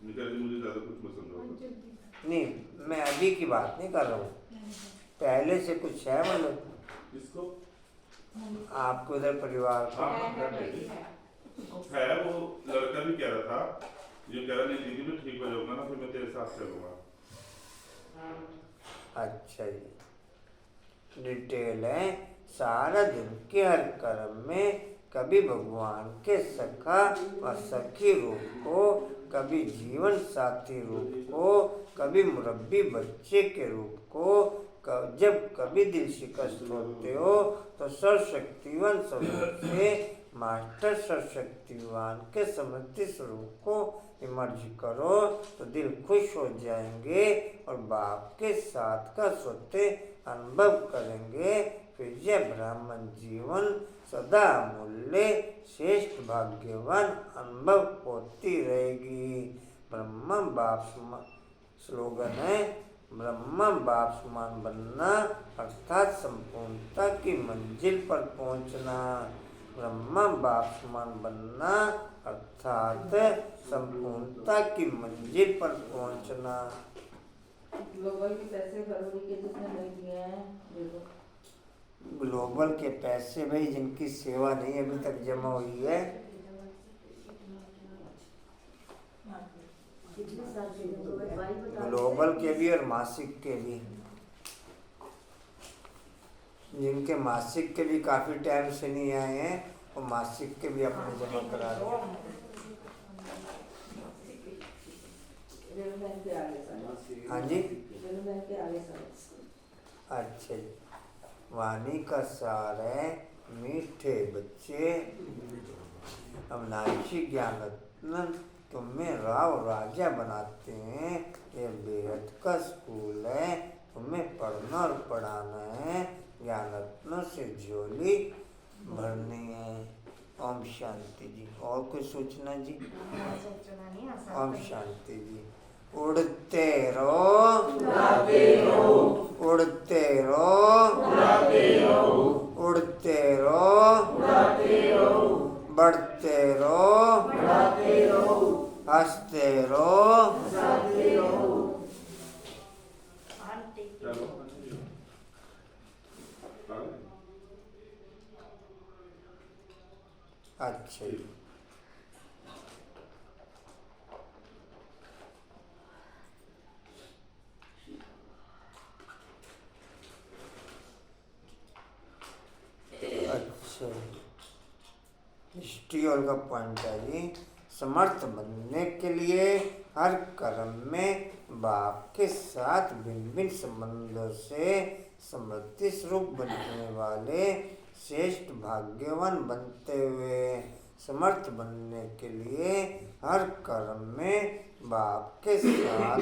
निकल जी मुझे ज़्यादा कुछ पसंद होगा नहीं, मैं अभी की बात नहीं कर रहा हूँ, पहले से कुछ है मतलब इसको आपको इधर परिवार को। है वो लड़का भी कह रहा था, ये कह रहा नहीं दीदी मैं ठीक हो जाऊंगा ना फिर मैं तेरे साथ चलूंगा। अच्छा जी, डिटेल है सारा दिन के हर कर्म में कभी भगवान के सखा और सखी रूप को, कभी जीवन साथी रूप को, कभी मुरब्बी बच्चे के रूप को, जब कभी दिल शिकस्त होते हो तो सर्वशक्तिवान स्वरूप से मास्टर सर्वशक्तिवान के समृद्धि स्वरूप को इमर्ज करो तो दिल खुश हो जाएंगे और बाप के साथ का स्वतः अनुभव करेंगे। फिर यह ब्राह्मण जीवन सदा मूल्य श्रेष्ठ भाग्यवान अनुभव होती रहेगी। ब्रह्म बाप स्लोगन है, ब्रह्म बाप समान बनना अर्थात संपूर्णता की मंजिल पर पहुंचना। ब्रह्म बाप समान बनना अर्थात संपूर्णता की मंजिल पर पहुंचना। ग्लोबल के पैसे फरवरी के जितने नहीं दिए हैं देखो। ग्लोबल के पैसे भाई जिनकी सेवा नहीं अभी तक जमा हुई है, ग्लोबल के भी और मासिक के भी, जिनके मासिक के भी काफी टाइम से नहीं आए हैं और मासिक के भी अपने जमा करा रहे। हाँ जी, अच्छा जी। वाणी का सार है मीठे बच्चे, अविनाशी ज्ञान रत्न तुम्हें राव राजा बनाते हैं। ये बेहद का स्कूल है, तुम्हें पढ़ना और पढ़ाना है। ज्ञान रत्नों से झोली भरनी है। ओम शांति जी। और कोई सूचना जी? सोचना नहीं आसान ओम है। शांति जी। उड़ते रहो, उड़ते रहो, उड़ते रहो, बढ़ते रहो, हंसते रहो। आंटी की चलो अच्छा जी। अच्छा, हिस्ट्री और का पॉइंट है जी। समर्थ बनने के लिए हर कर्म में बाप के साथ भिन्न भिन्न संबंधों से समृद्धि स्वरूप बनने वाले श्रेष्ठ भाग्यवान बनते हुए, समर्थ बनने के लिए हर कर्म में बाप के साथ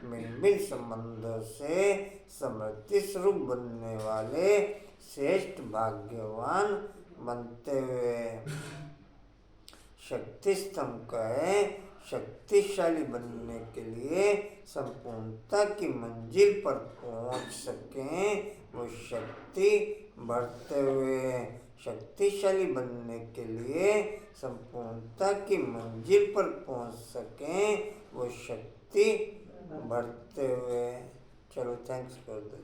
भिन्न भिन्न संबंधों से समृद्धि स्वरूप बनने वाले श्रेष्ठ भाग्यवान बनते हुए, शक्ति स्तंभ का है शक्तिशाली बनने के लिए संपूर्णता की मंजिल पर पहुंच सकें, वो शक्ति बढ़ते हुए शक्तिशाली बनने के लिए संपूर्णता की मंजिल पर पहुंच सकें, वो शक्ति बढ़ते हुए। चलो थैंक्स कर दो।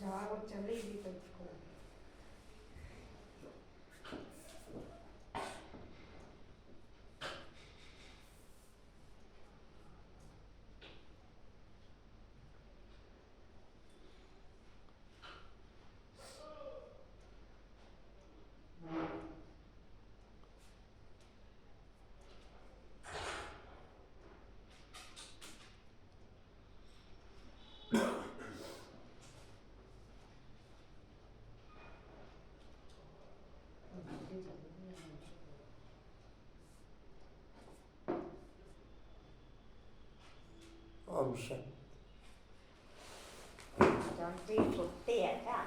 जहाँ वो चलेगी तो उसको ओम शांति। जानते छुट्टी है क्या?